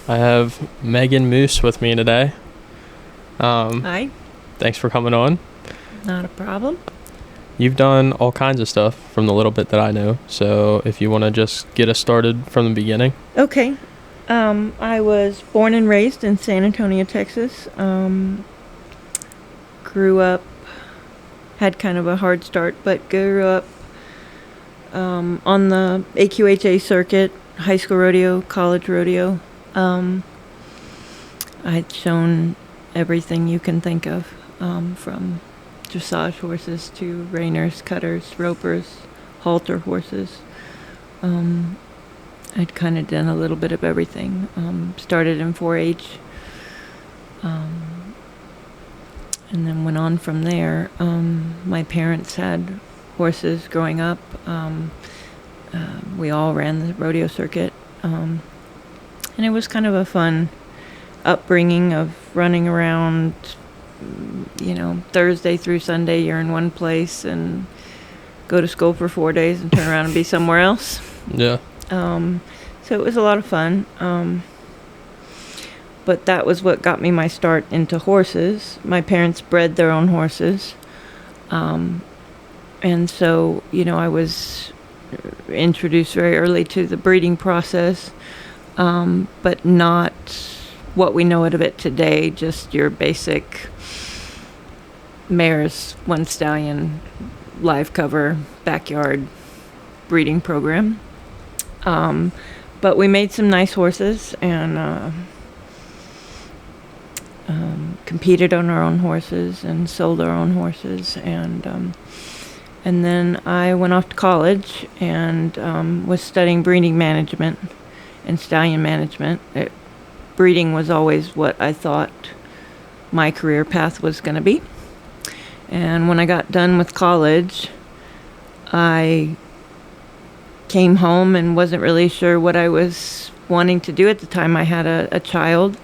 I have Megan Moos with me today. Hi, Thanks for coming on. not a problem. You've done all kinds of stuff from the little bit that I know, so if you want to just get us started from the beginning. Okay. I was born and raised in San Antonio, Texas. Grew up, had kind of a hard start, but grew up on the AQHA circuit, high school rodeo, college rodeo. I'd shown everything you can think of, from dressage horses to reiners, cutters, ropers, halter horses. I'd kind of done a little bit of everything. Started in 4-H, and then went on from there. My parents had horses growing up. We all ran the rodeo circuit, and it was kind of a fun upbringing of running around. Thursday through Sunday you're in one place and go to school for 4 days and turn around and be somewhere else. Yeah. So it was a lot of fun. But that was what got me my start into horses. My parents bred their own horses. And so, I was introduced very early to the breeding process, but not what we know of it today, just your basic mares, one stallion, live cover, backyard breeding program. But we made some nice horses and competed on our own horses and sold our own horses. And then I went off to college and was studying breeding management and stallion management. Breeding was always what I thought my career path was going to be. And when I got done with college, I came home and wasn't really sure what I was wanting to do at the time. I had a child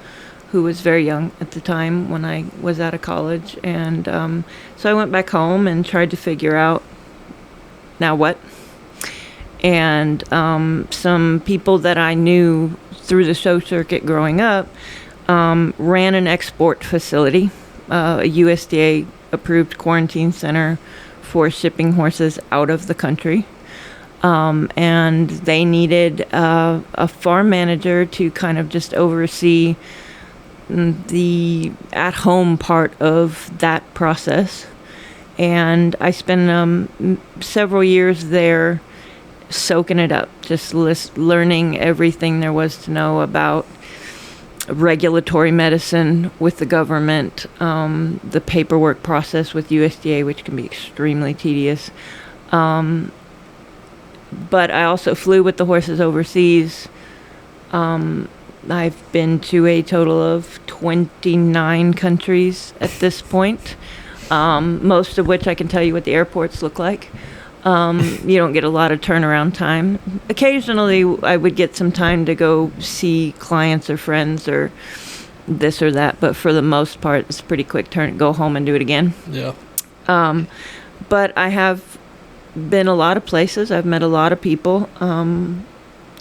who was very young at the time when I was out of college. And so I went back home and tried to figure out, now what? And some people that I knew through the show circuit growing up ran an export facility, a USDA approved quarantine center for shipping horses out of the country. And they needed a farm manager to kind of just oversee the at-home part of that process. And I spent several years there soaking it up, just learning everything there was to know about regulatory medicine with the government, the paperwork process with USDA, which can be extremely tedious. But I also flew with the horses overseas. I've been to a total of 29 countries at this point, most of which I can tell you what the airports look like. You don't get a lot of turnaround time. Occasionally, I would get some time to go see clients or friends or this or that, but for the most part, it's a pretty quick turn. Go home and do it again. Yeah. But I have been a lot of places. I've met a lot of people.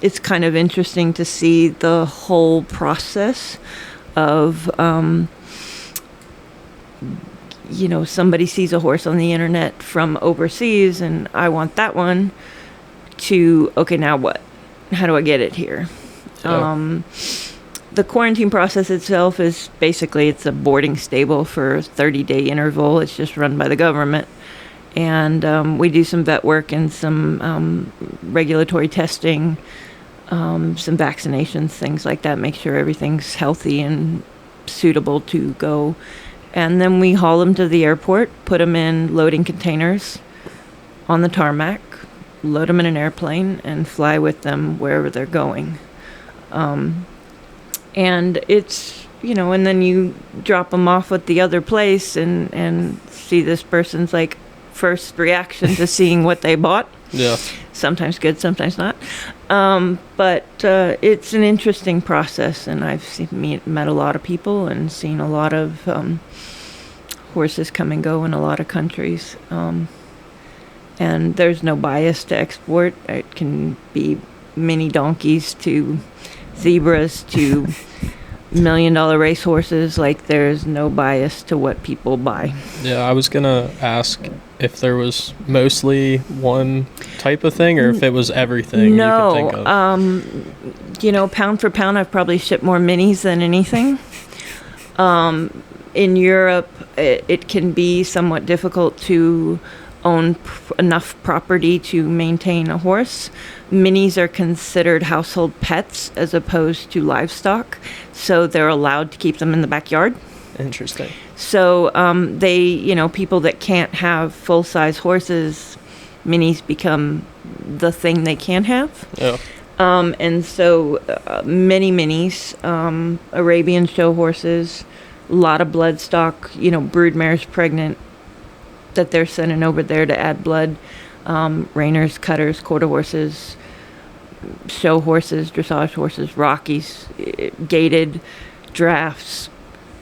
It's kind of interesting to see the whole process of, somebody sees a horse on the internet from overseas and I want that one, to, okay, now what? How do I get it here? Oh. The quarantine process itself is basically, it's a boarding stable for a 30-day interval. It's just run by the government. And we do some vet work and some regulatory testing, some vaccinations, things like that, make sure everything's healthy and suitable to go. And then we haul them to the airport, put them in loading containers on the tarmac, load them in an airplane, and fly with them wherever they're going. And it's, and then you drop them off at the other place and see this person's first reaction to seeing what they bought. Yeah. Sometimes good, sometimes not. But it's an interesting process, and I've met a lot of people and seen a lot of horses come and go in a lot of countries. And there's no bias to export. It can be mini donkeys to zebras to $1 million racehorses. Like, there's no bias to what people buy. Yeah, I was gonna ask if there was mostly one type of thing or if it was everything you could think of. Pound for pound, I've probably shipped more minis than anything. In Europe, it can be somewhat difficult to own enough property to maintain a horse. Minis are considered household pets as opposed to livestock, so they're allowed to keep them in the backyard. Interesting. So people that can't have full-size horses, minis become the thing they can have. Yeah. And so many minis, Arabian show horses, a lot of bloodstock, brood mares pregnant that they're sending over there to add blood, reiners, cutters, quarter horses, show horses, dressage horses, Rockies, gated, drafts.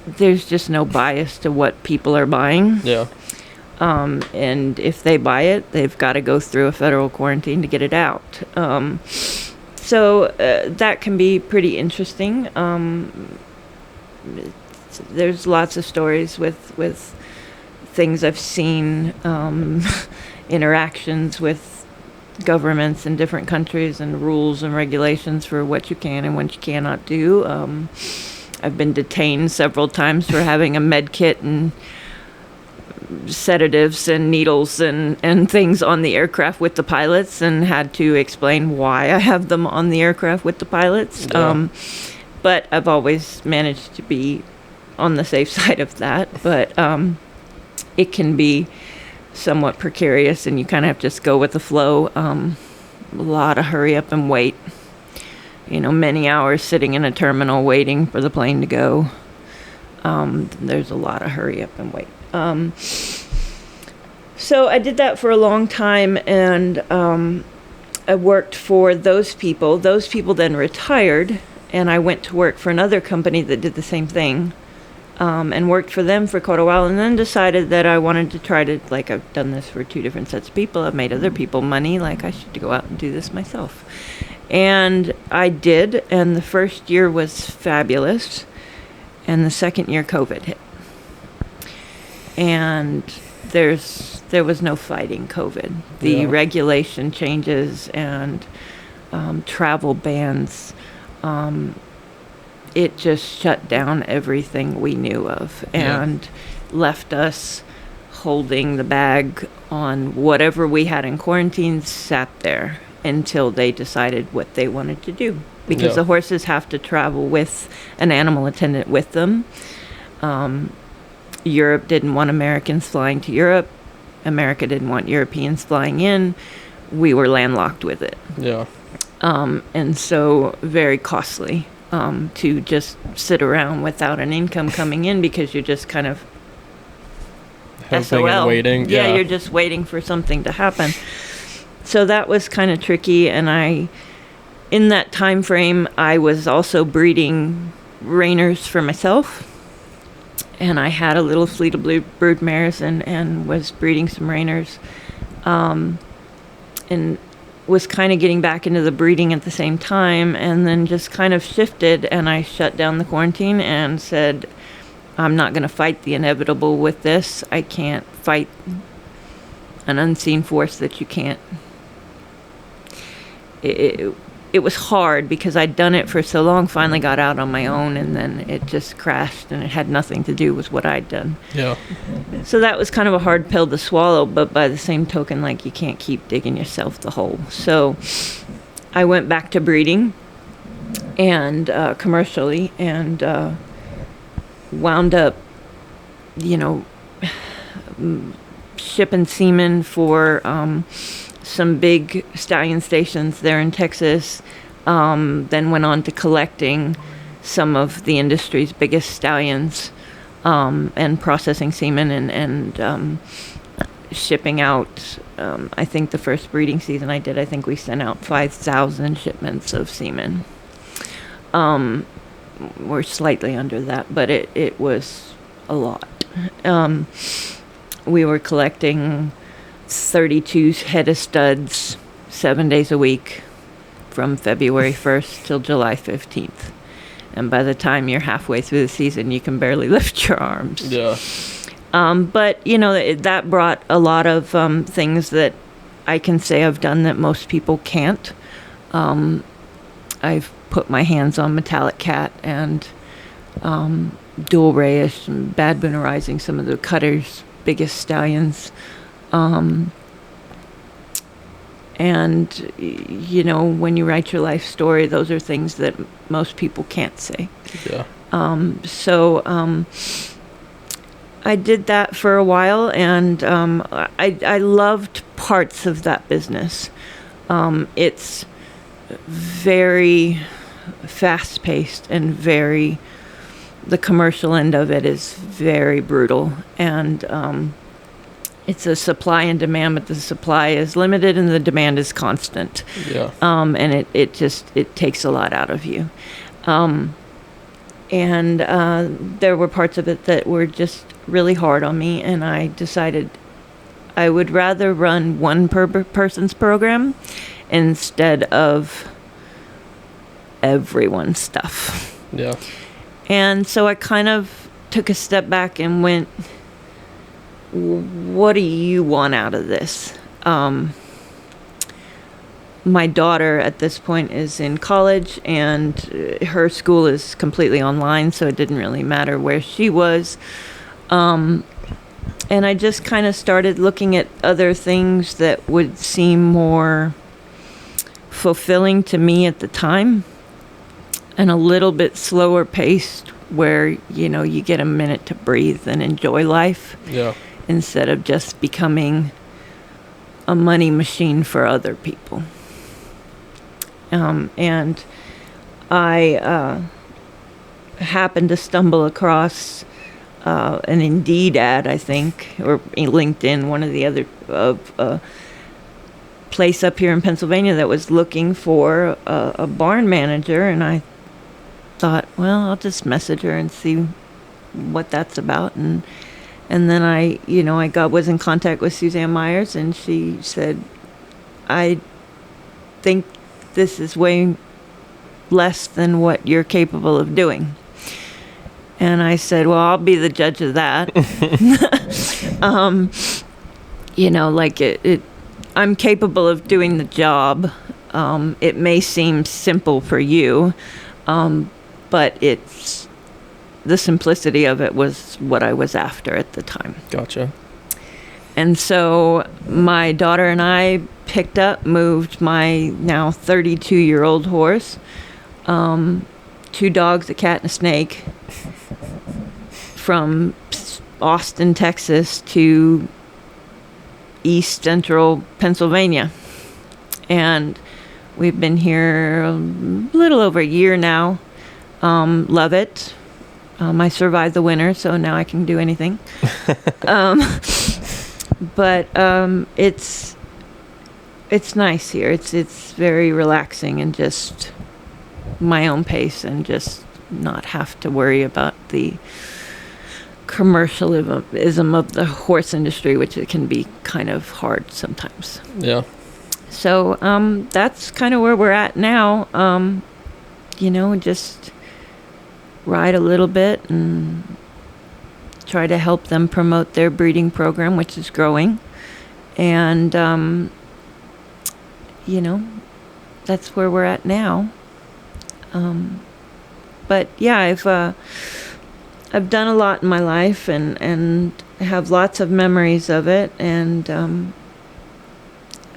There's just no bias to what people are buying. Yeah. And if they buy it, they've got to go through a federal quarantine to get it out. So that can be pretty interesting. There's lots of stories with things I've seen, interactions with governments in different countries and rules and regulations for what you can and what you cannot do. I've been detained several times for having a med kit and sedatives and needles and things on the aircraft with the pilots, and had to explain why I have them on the aircraft with the pilots. Yeah. But I've always managed to be on the safe side of that. But it can be somewhat precarious, and you kind of have to just go with the flow. A lot of hurry up and wait. Many hours sitting in a terminal waiting for the plane to go. There's a lot of hurry up and wait. So I did that for a long time, and I worked for those people. Those people then retired, and I went to work for another company that did the same thing, and worked for them for quite a while, and then decided that I wanted to try to, I've done this for 2 different sets of people. I've made other people money. I should go out and do this myself. And I did, and the first year was fabulous, and the second year COVID hit. And there was no fighting COVID. The regulation changes and travel bans, it just shut down everything we knew of and left us holding the bag on whatever we had in quarantine, sat there until they decided what they wanted to do. Because the horses have to travel with an animal attendant with them. Europe didn't want Americans flying to Europe. America didn't want Europeans flying in. We were landlocked with it. Yeah. And so very costly to just sit around without an income coming in, because you're just kind of Hoping SOL. and waiting. Yeah, you're just waiting for something to happen. So that was kind of tricky, and in that time frame, I was also breeding reiners for myself. And I had a little fleet of brood mares and was breeding some reiners. And was kind of getting back into the breeding at the same time, and then just kind of shifted, and I shut down the quarantine and said, I'm not going to fight the inevitable with this. I can't fight an unseen force that you can't. It was hard because I'd done it for so long, finally got out on my own, and then it just crashed, and it had nothing to do with what I'd done. Yeah. So that was kind of a hard pill to swallow, but by the same token, you can't keep digging yourself the hole. So I went back to breeding and commercially, and wound up, shipping semen for some big stallion stations there in Texas, then went on to collecting some of the industry's biggest stallions, and processing semen and shipping out. I think the first breeding season I did, I think we sent out 5,000 shipments of semen. We're slightly under that, but it was a lot. We were collecting 32 head of studs 7 days a week from February 1st till July 15th. And by the time you're halfway through the season, you can barely lift your arms. Yeah. But, that brought a lot of things that I can say I've done that most people can't. I've put my hands on metallic cat and dual rayish and bad boonerizing some of the Cutter's biggest stallions. And, when you write your life story, those are things that most people can't say. Yeah. I did that for a while, and I loved parts of that business. It's very fast-paced and the commercial end of it is very brutal. And it's a supply and demand, but the supply is limited and the demand is constant. Yeah. And it takes a lot out of you. And there were parts of it that were just really hard on me, and I decided I would rather run one person's program instead of everyone's stuff. Yeah. And so I kind of took a step back and went, what do you want out of this? My daughter at this point is in college, and her school is completely online, so it didn't really matter where she was. And I just kind of started looking at other things that would seem more fulfilling to me at the time, and a little bit slower paced, where, you get a minute to breathe and enjoy life. Yeah. Instead of just becoming a money machine for other people. And I happened to stumble across an Indeed ad, I think, or LinkedIn, one of the other, of a place up here in Pennsylvania that was looking for a barn manager, and I thought, well, I'll just message her and see what that's about. And then I was in contact with Suzanne Myers, and she said, I think this is way less than what you're capable of doing. And I said, well, I'll be the judge of that. I'm capable of doing the job. It may seem simple for you, but it's the simplicity of it was what I was after at the time. Gotcha. And so my daughter and I moved my now 32-year-old horse, 2 dogs, a cat, and a snake, from Austin, Texas to East Central Pennsylvania. And we've been here a little over a year now. Love it. I survived the winter, so now I can do anything. But it's nice here. It's very relaxing and just my own pace, and just not have to worry about the commercialism of the horse industry, which it can be kind of hard sometimes. Yeah. So that's kind of where we're at now. Just ride a little bit and try to help them promote their breeding program, which is growing. And, that's where we're at now. But yeah, I've done a lot in my life, and have lots of memories of it. And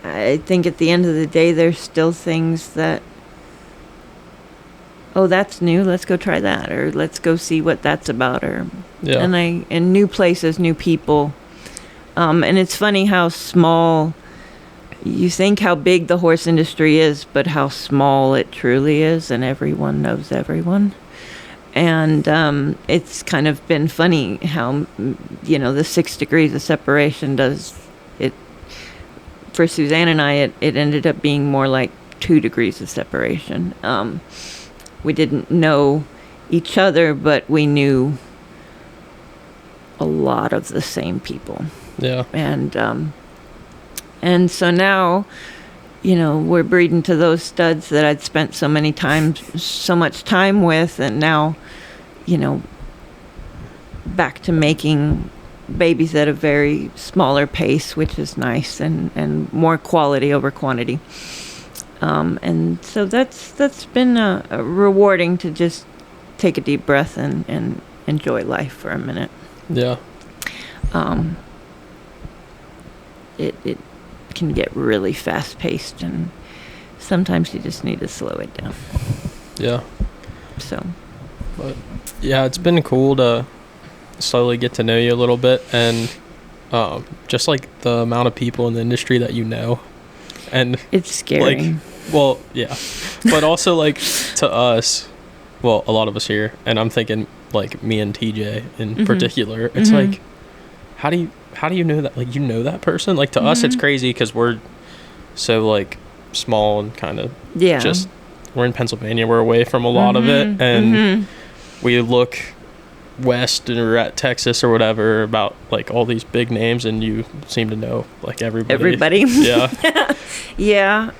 I think at the end of the day, there's still things that, oh, that's new, let's go try that, or let's go see what that's about, or Yeah. and new places, new people. And it's funny how small, you think how big the horse industry is, but how small it truly is, and everyone knows everyone. And it's kind of been funny how, the 6 degrees of separation does it. For Suzanne and I, it ended up being more like 2 degrees of separation. We didn't know each other, but we knew a lot of the same people. Yeah. And so now, we're breeding to those studs that I'd spent so much time with, and now, back to making babies at a very smaller pace, which is nice, and more quality over quantity. And so that's been rewarding to just take a deep breath and enjoy life for a minute. Yeah. It can get really fast paced, and sometimes you just need to slow it down. Yeah. So. But yeah, it's been cool to slowly get to know you a little bit, and just like the amount of people in the industry that and it's scary. Like, well, yeah, but also like to us, well, a lot of us here, and I'm thinking like me and TJ in particular, it's like, how do you know that, like, that person? Like, to us it's crazy because we're so like small and kind of just, we're in Pennsylvania, we're away from a lot of it, and we look west and we're at Texas or whatever about like all these big names, and you seem to know like everybody. Yeah. Yeah.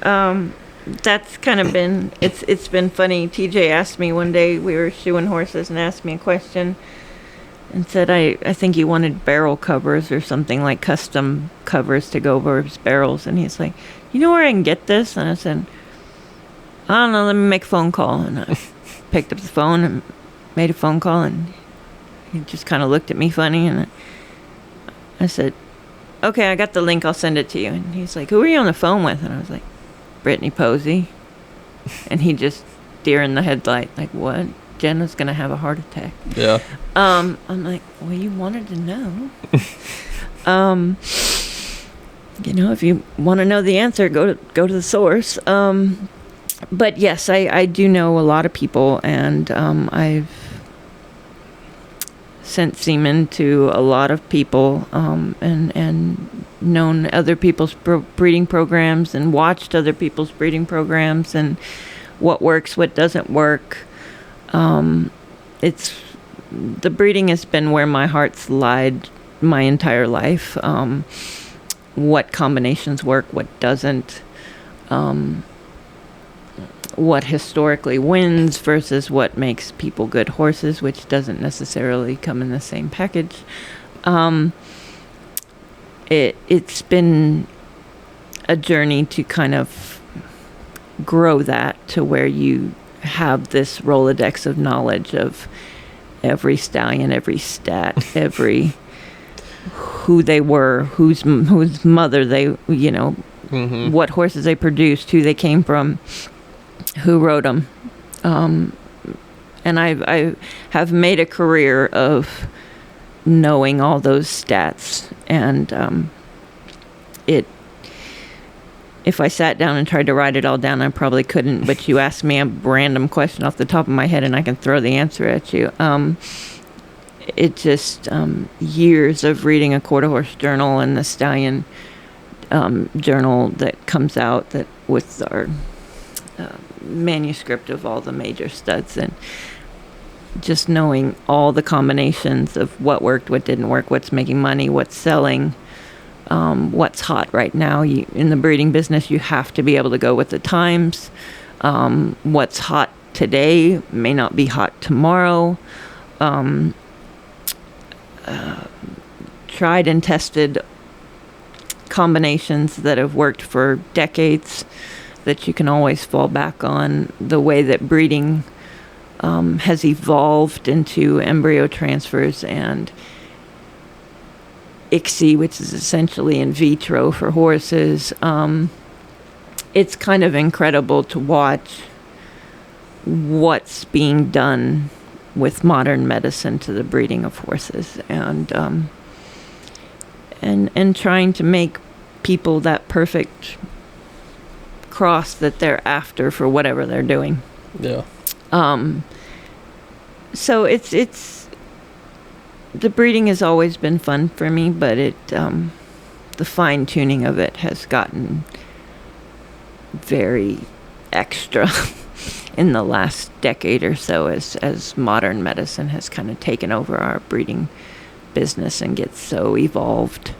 That's kind of been, it's been funny. TJ asked me one day, we were shoeing horses, and asked me a question and said, I think he wanted barrel covers or something, like custom covers to go over his barrels. And he's like, you know where I can get this? And I said, I don't know, let me make a phone call. And I picked up the phone and made a phone call, and he just kind of looked at me funny, and I said, okay, I got the link, I'll send it to you. And he's like, who are you on the phone with? And I was like, Brittany Posey. And he just, deer in the headlight, like, what? Jenna's gonna have a heart attack. Yeah. I'm like, well, you wanted to know. If you want to know the answer, go to the source. But yes, I do know a lot of people, and I've sent semen to a lot of people, and known other people's breeding programs, and watched other people's breeding programs, and what works, what doesn't work. The breeding has been where my heart's lied my entire life. What combinations work, what doesn't, what historically wins versus what makes people good horses, which doesn't necessarily come in the same package. It's been a journey to kind of grow that to where you have this Rolodex of knowledge of every stallion, every stat, every who they were, whose mother they, what horses they produced, who they came from, who rode them. And I have made a career of knowing all those stats, and if I sat down and tried to write it all down, I probably couldn't, but you asked me a random question off the top of my head and I can throw the answer at you. It just, years of reading a quarter horse journal and the stallion journal that comes out that with our manuscript of all the major studs, and just knowing all the combinations of what worked, what didn't work, what's making money, what's selling, what's hot right now. In the breeding business, you have to be able to go with the times. What's hot today may not be hot tomorrow. Tried and tested combinations that have worked for decades that you can always fall back on. The way that breeding has evolved into embryo transfers and ICSI, which is essentially in vitro for horses. It's kind of incredible to watch what's being done with modern medicine to the breeding of horses, and trying to make people that perfect cross that they're after for whatever they're doing. Yeah. So it's the breeding has always been fun for me, but the fine tuning of it has gotten very extra in the last decade or so as modern medicine has kind of taken over our breeding business and gets so evolved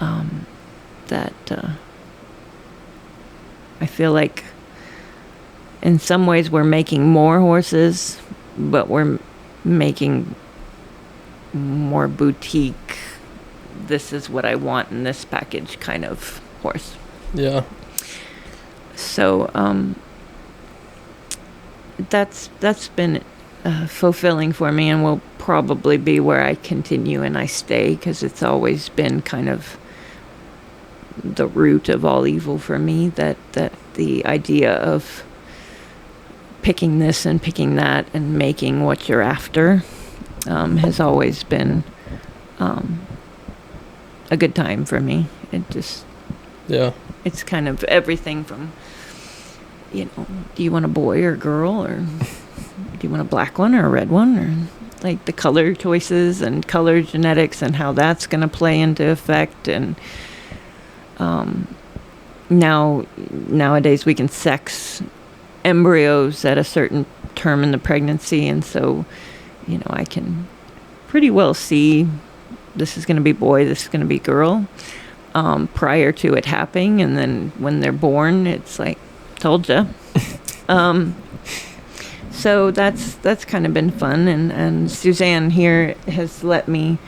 that I feel like in some ways we're making more horses, but we're making more boutique, this is what I want in this package kind of horse. Yeah. So that's been fulfilling for me, and will probably be where I continue and I stay, because it's always been kind of the root of all evil for me, that the idea of picking this and picking that and making what you're after has always been a good time for me. It just, yeah, it's kind of everything from, you know, do you want a boy or a girl, or do you want a black one or a red one, or like the color choices and color genetics and how that's going to play into effect. And nowadays we can sex embryos at a certain term in the pregnancy, and so, you know, I can pretty well see this is going to be boy, this is going to be girl, prior to it happening. And then when they're born, it's like, told ya. So that's kind of been fun, and Suzanne here has let me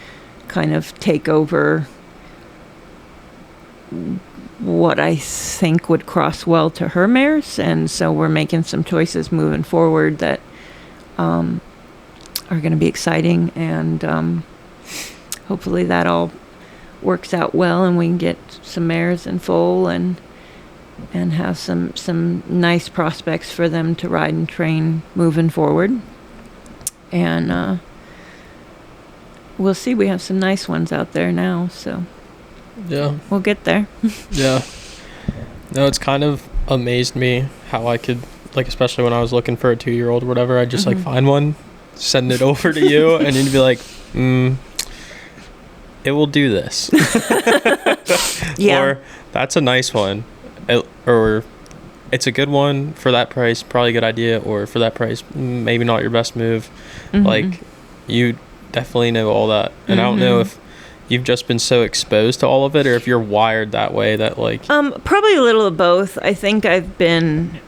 kind of take over what I think would cross well to her mares, and so we're making some choices moving forward that are going to be exciting, and hopefully that all works out well, and we can get some mares in foal and have some nice prospects for them to ride and train moving forward. And we'll see. We have some nice ones out there now, so yeah, we'll get there. Yeah. No, it's kind of amazed me how I could, like, especially when I was looking for a 2-year-old or whatever, I'd just like find one, send it over to you, and you'd be like, it will do this. Yeah. Or that's a nice one. Or it's a good one for that price, probably a good idea, or for that price, maybe not your best move. Like, you definitely know all that. And I don't know if you've just been so exposed to all of it, or if you're wired that way that, like... Probably a little of both. I think I've been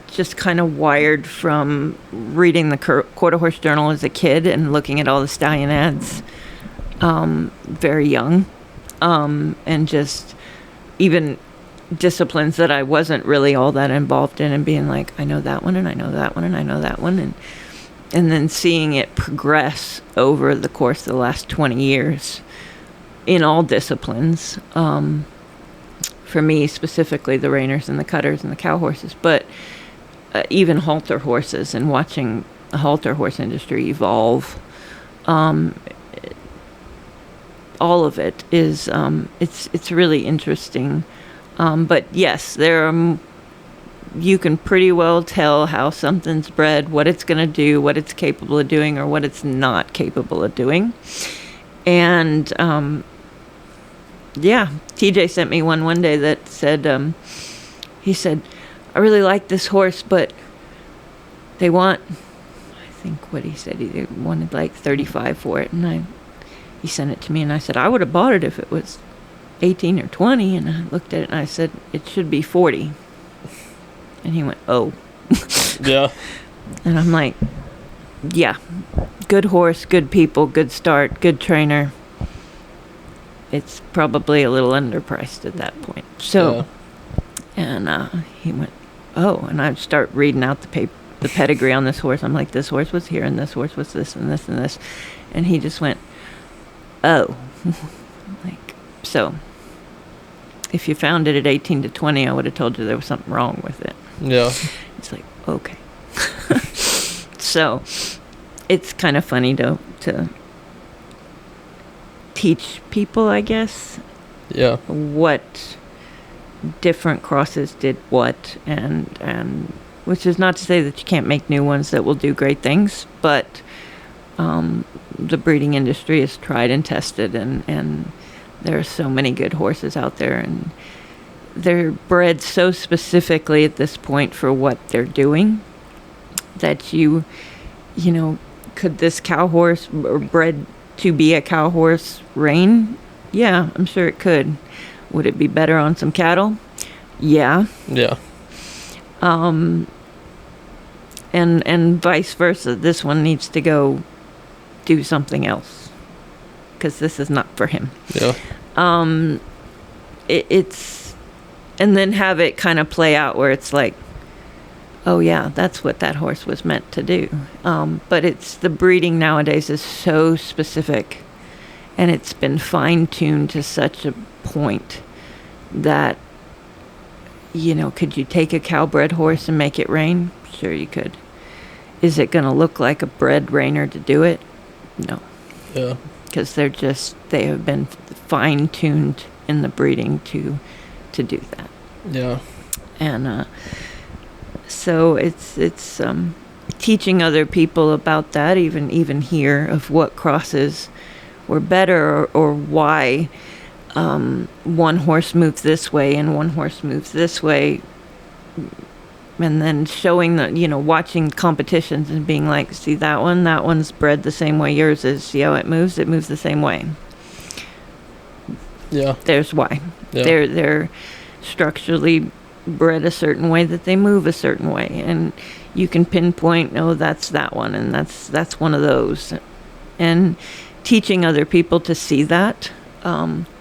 just kind of wired from reading the Quarter Horse Journal as a kid and looking at all the stallion ads very young. And just even disciplines that I wasn't really all that involved in, and being like, I know that one, and I know that one, and I know that one, and then seeing it progress over the course of the last 20 years in all disciplines. For me specifically, the reiners and the cutters and the cow horses, but even halter horses, and watching the halter horse industry evolve. All of it is it's really interesting. But yes, you can pretty well tell how something's bred, what it's going to do, what it's capable of doing, or what it's not capable of doing. And yeah, TJ sent me one day that said, he said, I really like this horse, but they want, I think what he said, he wanted like 35 for it. And he sent it to me, and I said, I would have bought it if it was 18 or 20. And I looked at it and I said, it should be 40. And he went, oh. Yeah. And I'm like, yeah, good horse, good people, good start, good trainer. It's probably a little underpriced at that point. So, and he went, oh. And I start reading out the pedigree on this horse. I'm like, this horse was here, and this horse was this, and this, and this. And he just went, oh. Like, so if you found it at 18 to 20, I would have told you there was something wrong with it. Yeah. It's like, okay. So it's kind of funny to teach people, I guess. Yeah. What different crosses did what, and which is not to say that you can't make new ones that will do great things, but the breeding industry is tried and tested, and there are so many good horses out there, and they're bred so specifically at this point for what they're doing that you know, could this cow horse bred to be a cow horse rein? Yeah, I'm sure it could. Would it be better on some cattle? Yeah. Yeah. And vice versa. This one needs to go do something else because this is not for him. Yeah. It's and then have it kind of play out where it's like, oh yeah, that's what that horse was meant to do. But it's the breeding nowadays is so specific, and it's been fine-tuned to such a point that, you know, could you take a cow-bred horse and make it rein? Sure you could. Is it going to look like a bred reiner to do it? No. Yeah. Because they have been fine-tuned in the breeding to do that. Yeah. And so it's teaching other people about that, even here, of what crosses were better or why one horse moves this way and one horse moves this way, and then showing that, you know, watching competitions and being like, see that one's bred the same way yours is. See how it moves the same way. Yeah. There's why. Yeah. They're structurally bred a certain way that they move a certain way, and you can pinpoint, oh, that's that one, and that's one of those, and teaching other people to see that.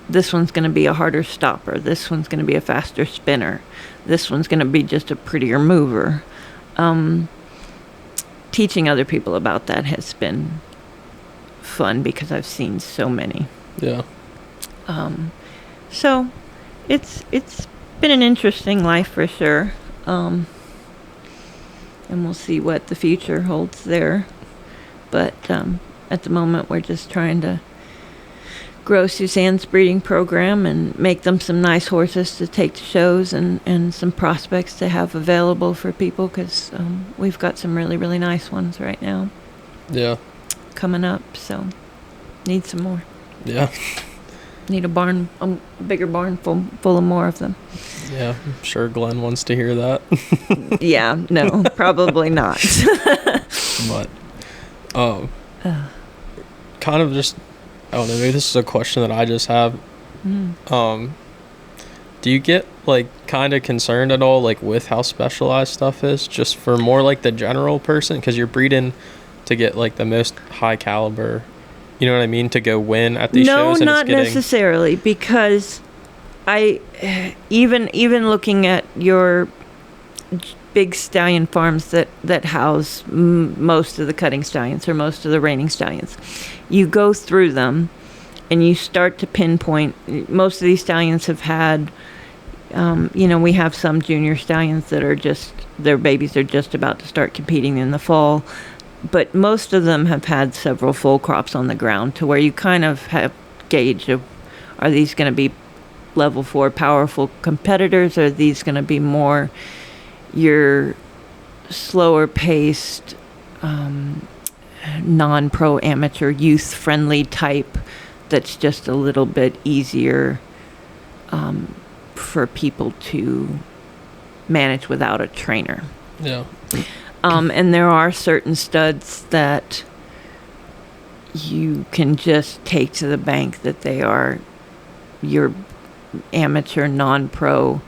This one's going to be a harder stopper. This one's going to be a faster spinner. This one's going to be just a prettier mover. Teaching other people about that has been fun because I've seen so many. Yeah. So it's been an interesting life for sure. And we'll see what the future holds there. But at the moment, we're just trying to grow Suzanne's breeding program and make them some nice horses to take to shows and some prospects to have available for people, because we've got some really, really nice ones right now. Yeah. Coming up, so need some more. Yeah. Need a barn, a bigger barn full of more of them. Yeah, I'm sure Glenn wants to hear that. Yeah, no, probably not. But, kind of just, I don't know, maybe this is a question that I just have. Do you get, like, kind of concerned at all, like, with how specialized stuff is, just for more, like, the general person? Because you're breeding to get, like, the most high caliber, you know what I mean, to go win at these shows? No, not necessarily, because I, even looking at your big stallion farms that house most of the cutting stallions or most of the reining stallions, you go through them and you start to pinpoint. Most of these stallions have had, we have some junior stallions that are just, their babies are just about to start competing in the fall, but most of them have had several full crops on the ground, to where you kind of have gauge of, are these going to be level 4 powerful competitors, or are these going to be more your slower paced, non-pro amateur youth friendly type that's just a little bit easier for people to manage without a trainer. Yeah. And there are certain studs that you can just take to the bank that they are your amateur, non-pro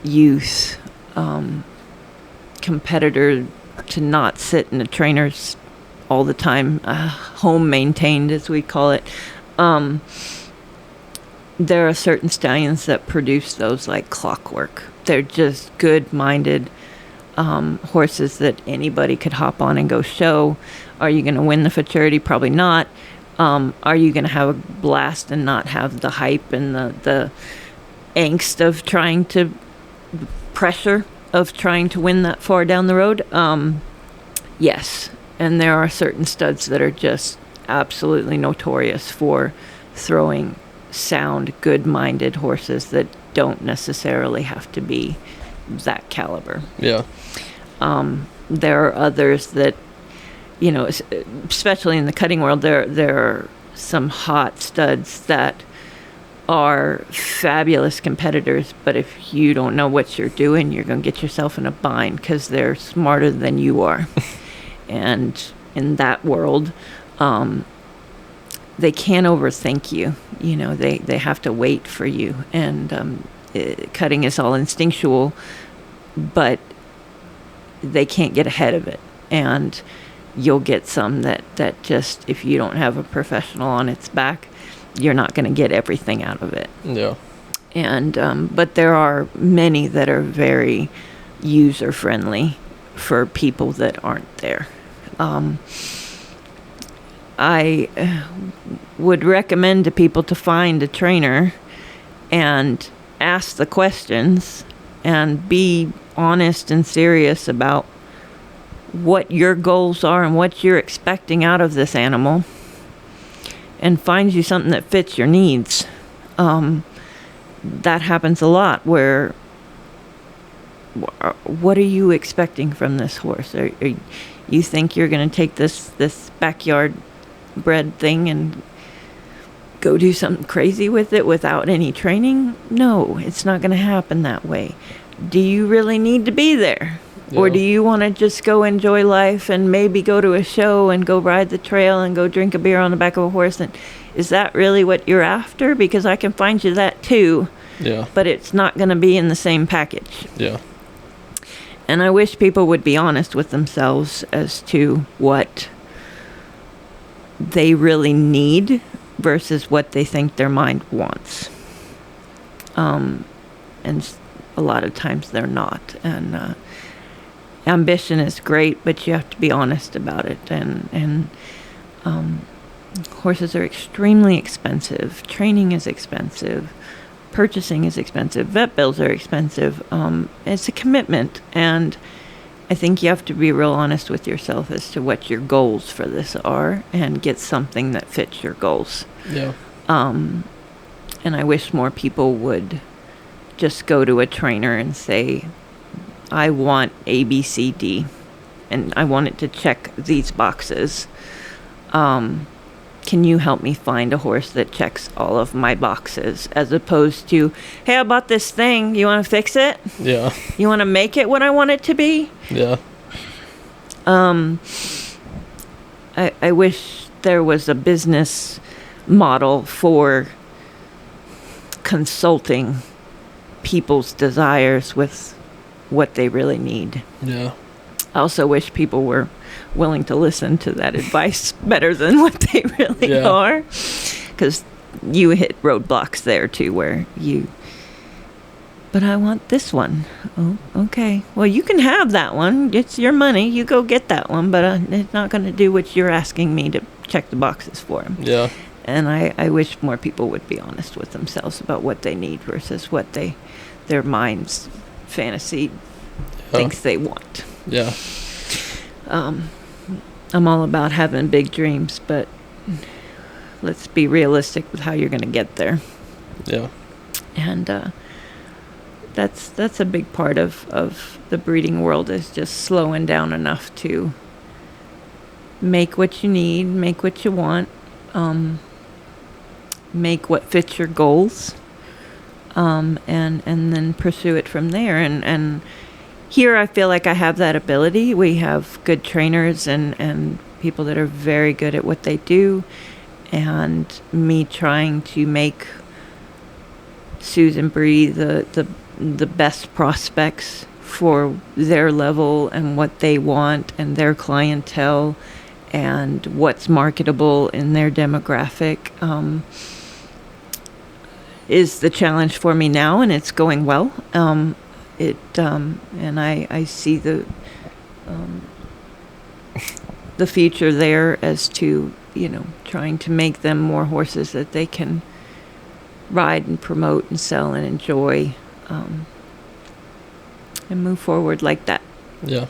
youth competitor, to not sit in a trainer's all the time, home maintained as we call it. There are certain stallions that produce those like clockwork. They're just good-minded horses that anybody could hop on and go show. Are you going to win the futurity? Probably not. Are you going to have a blast and not have the hype and the angst of trying to pressure of trying to win that far down the road? Yes. And there are certain studs that are just absolutely notorious for throwing sound, good-minded horses that don't necessarily have to be that caliber. Yeah. There are others that, especially in the cutting world, there are some hot studs that are fabulous competitors, but if you don't know what you're doing, you're going to get yourself in a bind, because they're smarter than you are. And in that world, they can't overthink you. They have to wait for you. And cutting is all instinctual, but they can't get ahead of it. And you'll get some that just, if you don't have a professional on its back, you're not going to get everything out of it. Yeah. And but there are many that are very user friendly for people that aren't there. I would recommend to people to find a trainer and ask the questions and be honest and serious about what your goals are and what you're expecting out of this animal, and find you something that fits your needs. That happens a lot, where what are you expecting from this horse? You think you're going to take this backyard bred thing and go do something crazy with it without any training? No, it's not going to happen that way. Do you really need to be there? Yeah. Or do you want to just go enjoy life and maybe go to a show and go ride the trail and go drink a beer on the back of a horse? And is that really what you're after? Because I can find you that too. Yeah. But it's not going to be in the same package. Yeah. And I wish people would be honest with themselves as to what they really need versus what they think their mind wants. And a lot of times they're not. And ambition is great, but you have to be honest about it. And horses are extremely expensive. Training is expensive. Purchasing is expensive. Vet bills are expensive. It's a commitment. And I think you have to be real honest with yourself as to what your goals for this are and get something that fits your goals. Yeah. And I wish more people would just go to a trainer and say, I want A, B, C, D, and I want it to check these boxes. Can you help me find a horse that checks all of my boxes? As opposed to, hey, I bought this thing. You want to fix it? Yeah. You want to make it what I want it to be? Yeah. I wish there was a business model for consulting people's desires with what they really need. Yeah. I also wish people were willing to listen to that advice better than what they really are. Because you hit roadblocks there too, where but I want this one. Oh, okay. Well, you can have that one. It's your money. You go get that one, but it's not going to do what you're asking me to check the boxes for them. Yeah. And I wish more people would be honest with themselves about what they need versus what their mind's fantasy thinks they want. Yeah. I'm all about having big dreams, but let's be realistic with how you're going to get there. Yeah. And that's a big part of the breeding world, is just slowing down enough to make what you need, make what you want, make what fits your goals, and then pursue it from there. And here I feel like I have that ability. We have good trainers and people that are very good at what they do, and me trying to make Susan breed the best prospects for their level and what they want and their clientele and what's marketable in their demographic is the challenge for me now, and it's going well. And I see the future there as to, trying to make them more horses that they can ride and promote and sell and enjoy, and move forward like that. Yeah.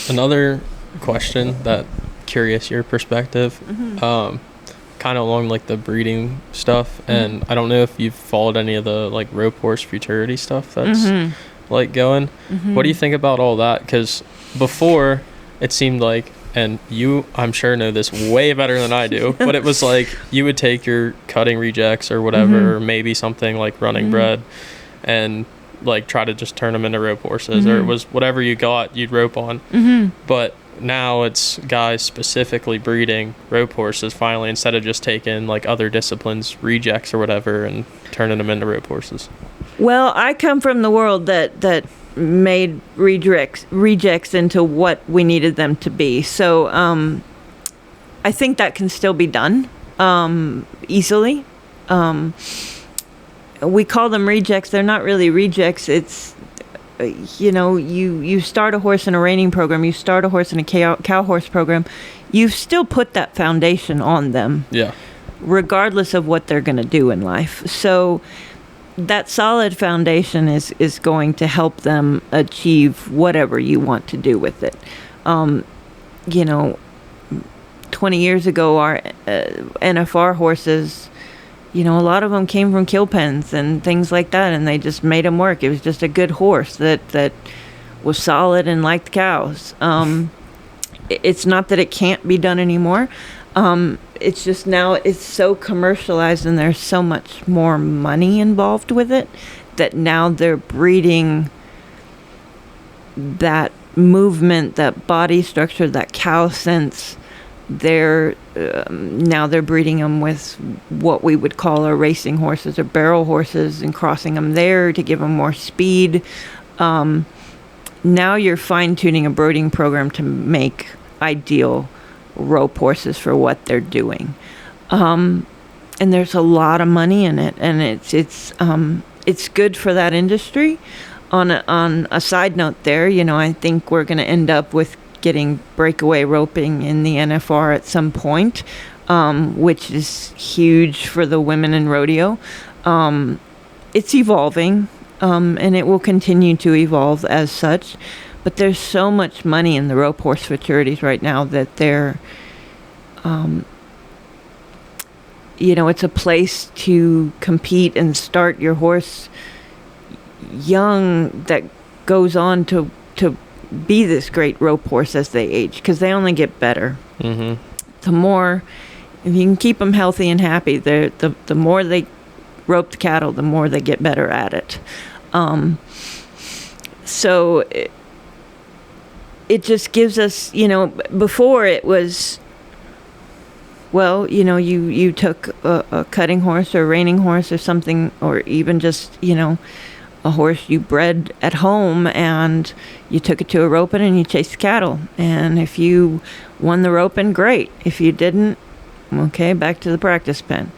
Another question that curious your perspective, kind of along like the breeding stuff, and I don't know if you've followed any of the like rope horse futurity stuff that's like going. What do you think about all that? Because before it seemed like, and you I'm sure know this way better than I do, but it was like you would take your cutting rejects or whatever, or maybe something like running bred, and like try to just turn them into rope horses, or it was whatever you got you'd rope on. But now it's guys specifically breeding rope horses finally, instead of just taking like other disciplines rejects or whatever and turning them into rope horses. Well, I come from the world that made rejects into what we needed them to be. So I think that can still be done easily. We call them rejects. They're not really rejects. It's, you start a horse in a reining program, you start a horse in a cow horse program, you've still put that foundation on them. Yeah. Regardless of what they're going to do in life. So that solid foundation is going to help them achieve whatever you want to do with it. 20 years ago, our NFR horses, a lot of them came from kill pens and things like that, and they just made them work. It was just a good horse that was solid and liked cows. It's not that it can't be done anymore. It's just now it's so commercialized and there's so much more money involved with it that now they're breeding that movement, that body structure, that cow sense. Now they're breeding them with what we would call our racing horses or barrel horses and crossing them there to give them more speed. Now you're fine-tuning a brooding program to make ideal rope horses for what they're doing. And there's a lot of money in it, and it's good for that industry. On a side note there, I think we're going to end up with getting breakaway roping in the NFR at some point, which is huge for the women in rodeo. It's evolving, and it will continue to evolve as such. But there's so much money in the rope horse futurities right now that they're, it's a place to compete and start your horse young that goes on to be this great rope horse as they age, because they only get better. Mm-hmm. The more, if you can keep them healthy and happy, the more they rope the cattle, the more they get better at it. So it just gives us, before it was, well, you took a cutting horse or a reining horse or something, or even just, a horse you bred at home, and you took it to a roping and you chased cattle. And if you won the roping, great. If you didn't, okay, back to the practice pen.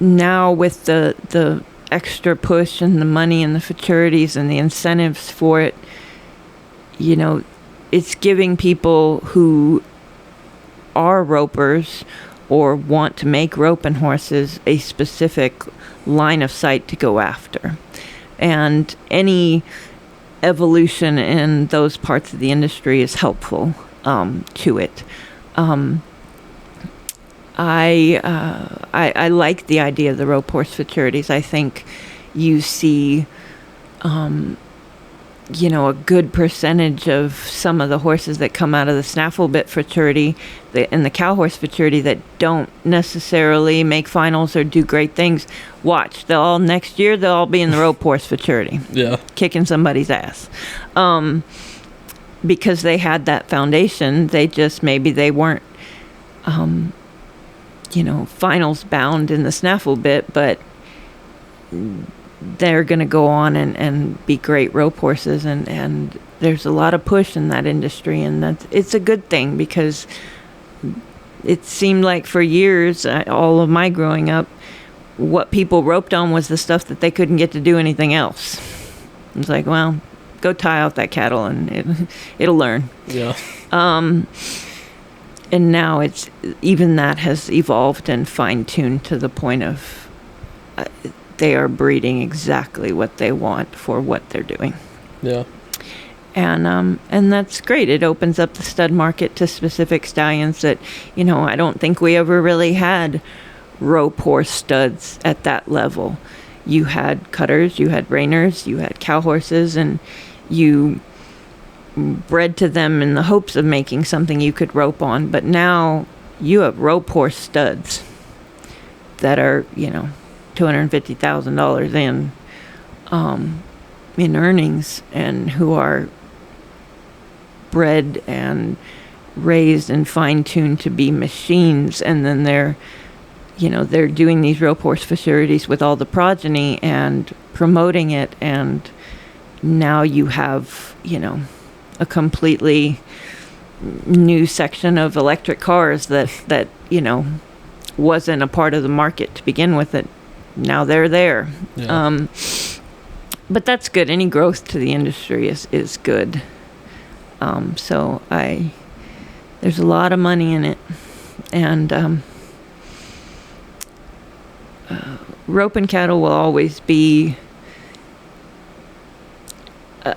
Now with the extra push and the money and the futurities and the incentives for it, it's giving people who are ropers or want to make roping horses a specific line of sight to go after. And any evolution in those parts of the industry is helpful to it. I like the idea of the rope horse futurities. I think you see, a good percentage of some of the horses that come out of the snaffle bit futurity and the cow horse futurity that don't necessarily make finals or do great things. Watch, next year they'll all be in the rope horse futurity. Yeah. Kicking somebody's ass. Because they had that foundation. Maybe they weren't, finals bound in the snaffle bit, but they're going to go on and be great rope horses, and there's a lot of push in that industry, and it's a good thing, because it seemed like for years, all of my growing up, what people roped on was the stuff that they couldn't get to do anything else. It was like, well, go tie out that cattle and it'll learn. Yeah. And now even that has evolved and fine-tuned to the point of they are breeding exactly what they want for what they're doing. Yeah. And that's great. It opens up the stud market to specific stallions that, I don't think we ever really had rope horse studs at that level. You had cutters, you had reiners, you had cow horses, and you bred to them in the hopes of making something you could rope on. But now you have rope horse studs that are, $250,000 in earnings, and who are bred and raised and fine-tuned to be machines, and then they're they're doing these rope horse futurities with all the progeny and promoting it, and now you have, a completely new section of electric cars that wasn't a part of the market to begin with. It now they're there. Yeah. But that's good. Any growth to the industry is good. So there's a lot of money in it, and roping cattle will always be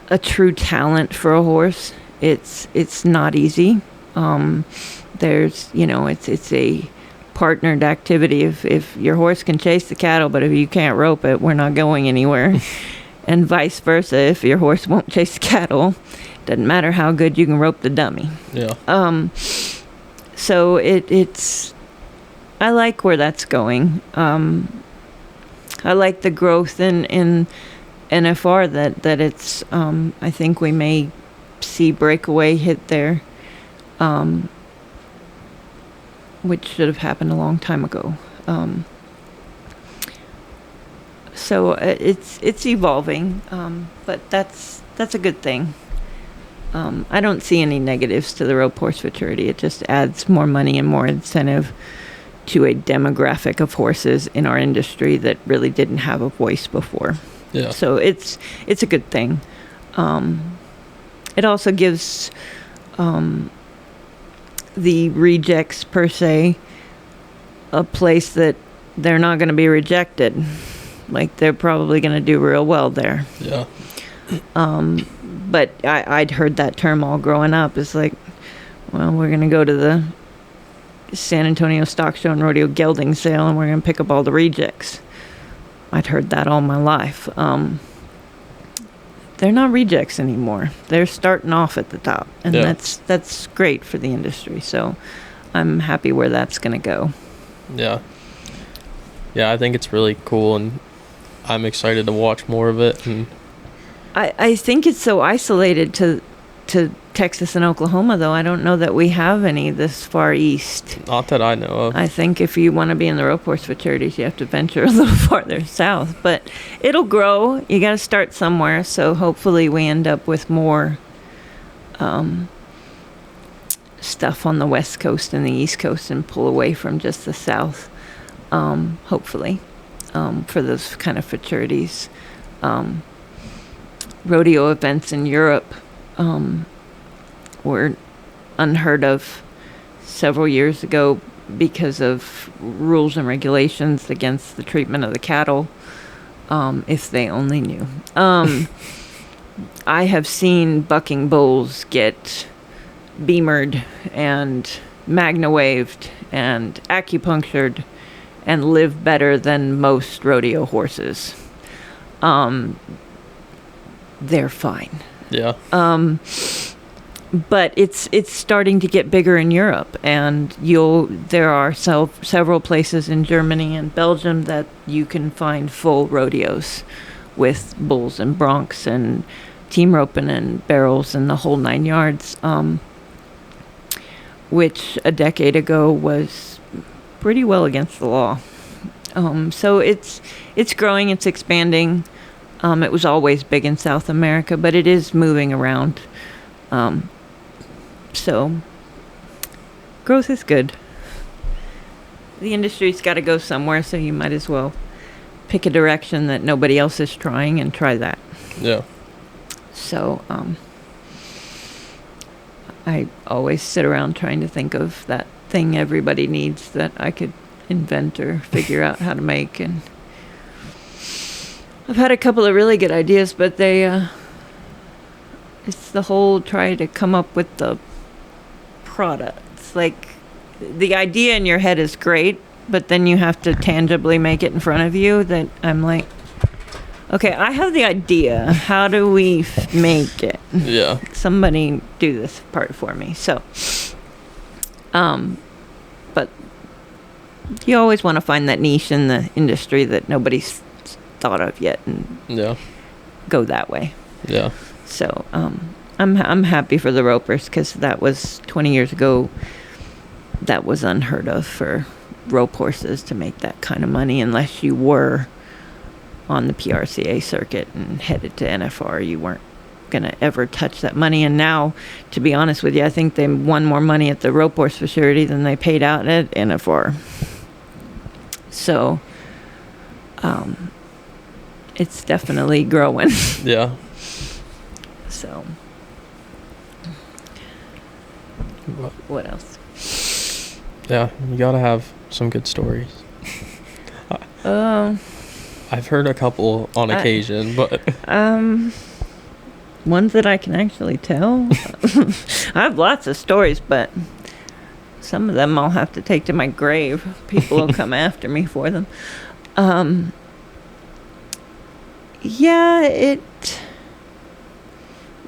a true talent for a horse. It's not easy. There's it's a partnered activity. If your horse can chase the cattle, but if you can't rope it, we're not going anywhere. And vice versa. If your horse won't chase the cattle, doesn't matter how good you can rope the dummy. Yeah. So it's I like where that's going. I like the growth in NFR that it's I think we may see breakaway hit there, which should have happened a long time ago. So it's evolving, but that's a good thing. I don't see any negatives to the rope horse futurity. It just adds more money and more incentive to a demographic of horses in our industry that really didn't have a voice before. Yeah. So it's a good thing. It also gives the rejects per se a place that they're not going to be rejected. Like, they're probably going to do real well there. Yeah. But I'd heard that term all growing up. It's like, well, we're going to go to the San Antonio Stock Show and Rodeo Gelding Sale, and we're going to pick up all the rejects. I'd heard that all my life. They're not rejects anymore. They're starting off at the top, and that's great for the industry. So I'm happy where that's going to go. Yeah. Yeah, I think it's really cool, and I'm excited to watch more of it. And I think it's so isolated to Texas and Oklahoma, though. I don't know that we have any this far east. Not that I know of. I think if you want to be in the rope horse futurities, you have to venture a little farther south. But it'll grow. You got to start somewhere. So hopefully we end up with more stuff on the West Coast and the East Coast and pull away from just the South, hopefully, for those kind of futurities. Rodeo events in Europe were unheard of several years ago because of rules and regulations against the treatment of the cattle, if they only knew. I have seen bucking bulls get beamered and magna waved and acupunctured and live better than most rodeo horses. They're fine. Yeah. But it's starting to get bigger in Europe, and there are several places in Germany and Belgium that you can find full rodeos with bulls and broncs and team roping and barrels and the whole 9 yards, which a decade ago was pretty well against the law. So it's growing, it's expanding. It was always big in South America, but it is moving around. So growth is good. The industry's got to go somewhere, so you might as well pick a direction that nobody else is trying and try that. Yeah. So I always sit around trying to think of that thing everybody needs that I could invent or figure out how to make, and I've had a couple of really good ideas, but it's the whole try to come up with the products. Like, the idea in your head is great, but then you have to tangibly make it in front of you. That I'm like, okay, I have the idea. How do we make it? Yeah. Somebody do this part for me. So, but you always want to find that niche in the industry that nobody's thought of yet, and go that way. Yeah. So I'm happy for the ropers, because that was 20 years ago. That was unheard of for rope horses to make that kind of money unless you were on the PRCA circuit and headed to NFR. You weren't going to ever touch that money. And now, to be honest with you, I think they won more money at the rope horse facility than they paid out at NFR. So, it's definitely growing. Yeah. So, what else? Yeah, you gotta have some good stories. I've heard a couple on occasion, but ones that I can actually tell. I have lots of stories, but some of them I'll have to take to my grave. People will come after me for them. Yeah, I'm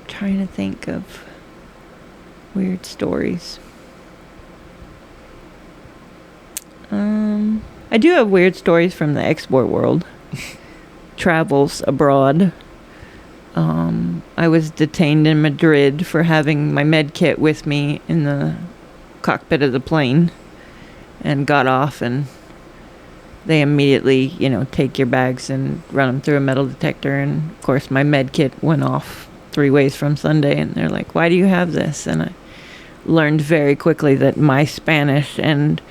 trying to think of weird stories. I do have weird stories from the export world. Travels abroad. I was detained in Madrid for having my med kit with me in the cockpit of the plane, and got off, and they immediately, take your bags and run them through a metal detector. And of course my med kit went off 3 ways from Sunday, and they're like, "Why do you have this?" And I learned very quickly that my Spanish and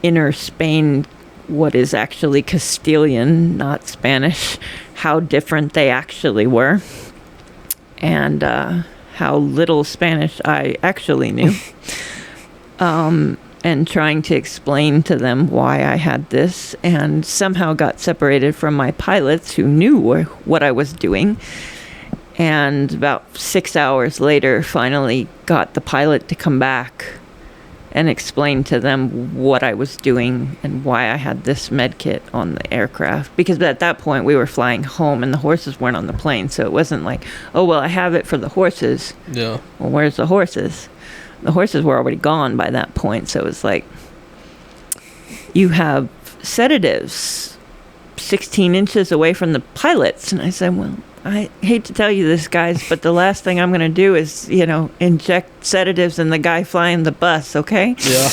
inner Spain, what is actually Castilian, not Spanish, how different they actually were, and how little Spanish I actually knew. And trying to explain to them why I had this, and somehow got separated from my pilots who knew what I was doing. And about 6 hours later, finally got the pilot to come back and explain to them what I was doing and why I had this med kit on the aircraft. Because at that point we were flying home and the horses weren't on the plane. So it wasn't like, oh, well, I have it for the horses. Yeah. Well, where's the horses? The horses were already gone by that point. So it was like, you have sedatives 16 inches away from the pilots. And I said, well, I hate to tell you this, guys, but the last thing I'm going to do is, inject sedatives in the guy flying the bus, okay? Yeah.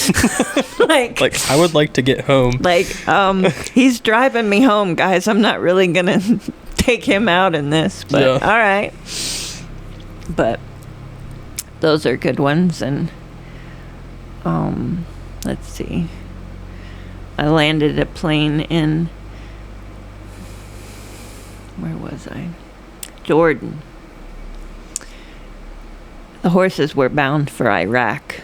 like, I would like to get home. He's driving me home, guys. I'm not really going to take him out in this, but all right. But those are good ones. And let's see. I landed a plane in, where was I? Jordan. The horses were bound for Iraq,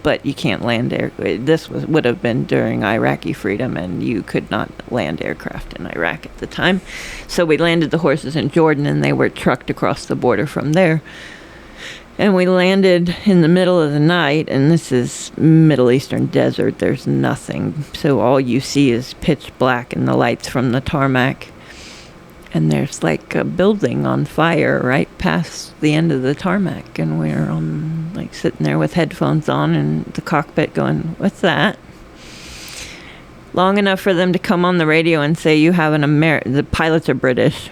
but you can't land air. This would have been during Iraqi freedom, and you could not land aircraft in Iraq at the time. So we landed the horses in Jordan, and they were trucked across the border from there. And we landed in the middle of the night, and this is Middle Eastern desert. There's nothing. So all you see is pitch black and the lights from the tarmac. And there's like a building on fire right past the end of the tarmac. And we're sitting there with headphones on in the cockpit going, what's that? Long enough for them to come on the radio and say, you have the pilots are British.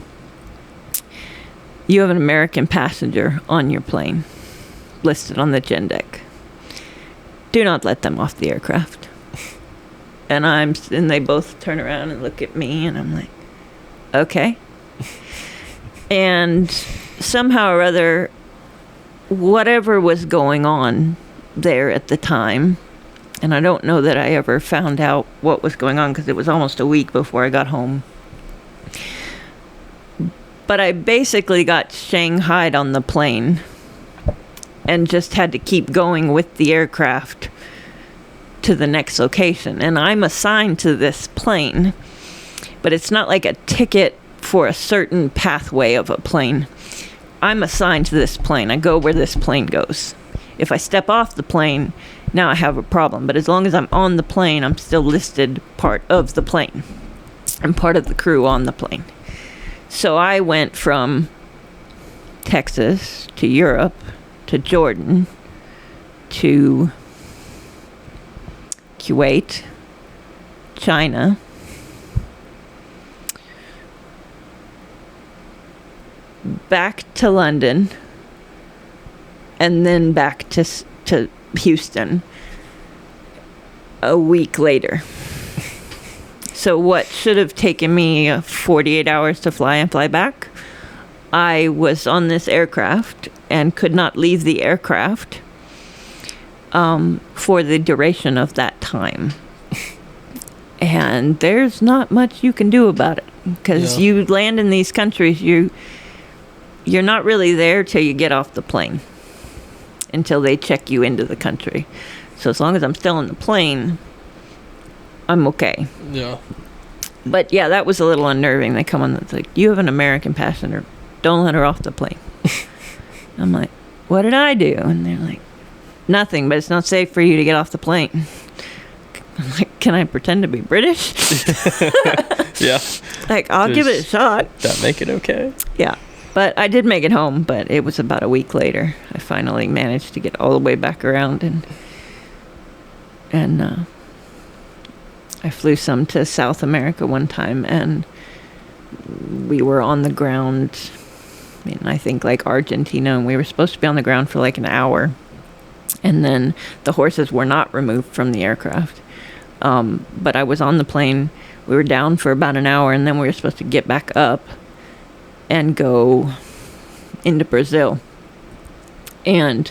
You have an American passenger on your plane, listed on the gen deck. Do not let them off the aircraft. And they both turn around and look at me, and I'm like, okay. And somehow or other, whatever was going on there at the time, and I don't know that I ever found out what was going on because it was almost a week before I got home. But I basically got shanghaied on the plane and just had to keep going with the aircraft to the next location. And I'm assigned to this plane, but it's not like a ticket for a certain pathway of a plane. I'm assigned to this plane. I go where this plane goes. If I step off the plane, now I have a problem. But as long as I'm on the plane, I'm still listed part of the plane. I'm part of the crew on the plane. So I went from Texas to Europe to Jordan to Kuwait, China, back to London, and then back to Houston. a week later. So what should have taken me 48 hours to fly and fly back, I was on this aircraft and could not leave the aircraft for the duration of that time. And there's not much you can do about it, because you land in these countries, you're not really there till you get off the plane, until they check you into the country. So as long as I'm still in the plane, I'm okay. Yeah. But yeah, that was a little unnerving. They come on, it's like, you have an American passenger, don't let her off the plane. I'm like, what did I do? And they're like, nothing, but it's not safe for you to get off the plane. I'm like, can I pretend to be British? Yeah. Like, I'll give it a shot. That make it okay? Yeah. But I did make it home, but it was about a week later. I finally managed to get all the way back around, and I flew some to South America one time, and we were on the ground in, I think, like Argentina, and we were supposed to be on the ground for like an hour. And then the horses were not removed from the aircraft. But I was on the plane. We were down for about an hour, and then we were supposed to get back up and go into Brazil. And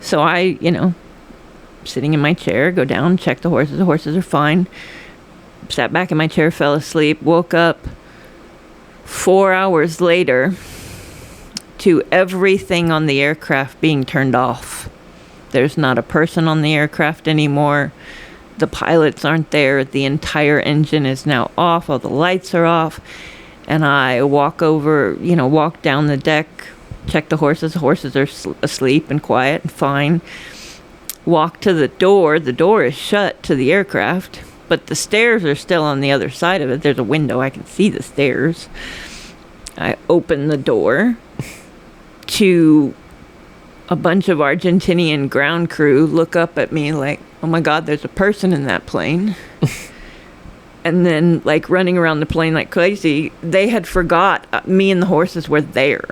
so I, sitting in my chair, go down, check the horses. The horses are fine. Sat back in my chair, fell asleep, woke up 4 hours later to everything on the aircraft being turned off. There's not a person on the aircraft anymore. The pilots aren't there. The entire engine is now off. All the lights are off. And I walk down the deck, check the horses. The horses are asleep and quiet and fine. Walk to the door. The door is shut to the aircraft, but the stairs are still on the other side of it. There's a window. I can see the stairs. I open the door to a bunch of Argentinian ground crew look up at me like, oh my God, there's a person in that plane. And then, like, running around the plane like crazy, they had forgot me and the horses were there.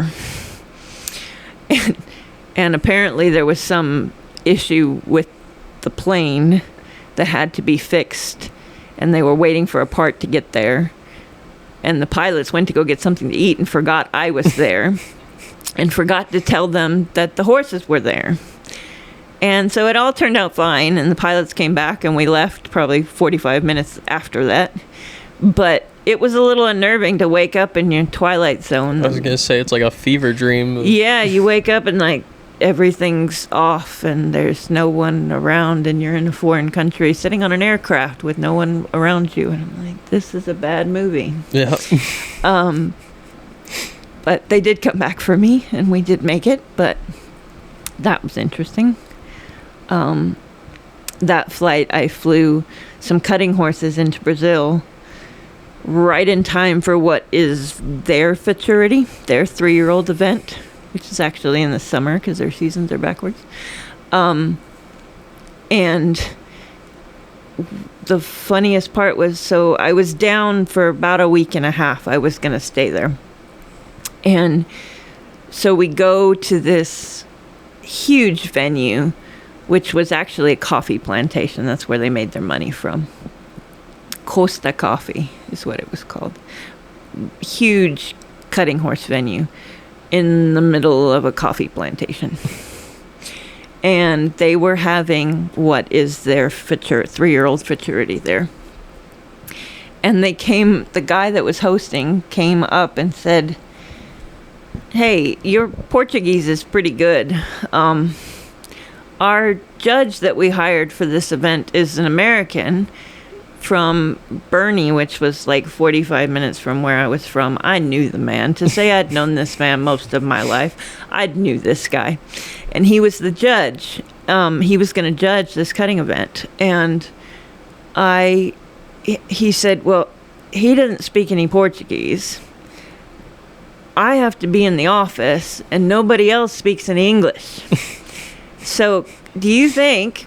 And apparently there was some issue with the plane that had to be fixed, and they were waiting for a part to get there. And the pilots went to go get something to eat and forgot I was there and forgot to tell them that the horses were there. And so it all turned out fine, and the pilots came back, and we left probably 45 minutes after that. But it was a little unnerving to wake up in your twilight zone. I was going to say, it's like a fever dream. Yeah, you wake up and, like, everything's off, and there's no one around, and you're in a foreign country sitting on an aircraft with no one around you. And I'm like, this is a bad movie. Yeah. But they did come back for me, and we did make it, but that was interesting. That flight, I flew some cutting horses into Brazil right in time for what is their futurity, their 3-year-old event, which is actually in the summer because their seasons are backwards. And the funniest part was, so I was down for about a week and a half. I was going to stay there. And so we go to this huge venue, which was actually a coffee plantation. That's where they made their money from. Costa Coffee is what it was called. Huge cutting horse venue in the middle of a coffee plantation. And they were having what is their 3-year-old futurity there. And the guy that was hosting came up and said, hey, your Portuguese is pretty good. Our judge that we hired for this event is an American from Bernie, which was like 45 minutes from where I was from. I knew the man. To say I'd known this man most of my life, I knew this guy. And he was the judge. He was going to judge this cutting event. And he said, well, he doesn't speak any Portuguese. I have to be in the office, and nobody else speaks any English. So, do you think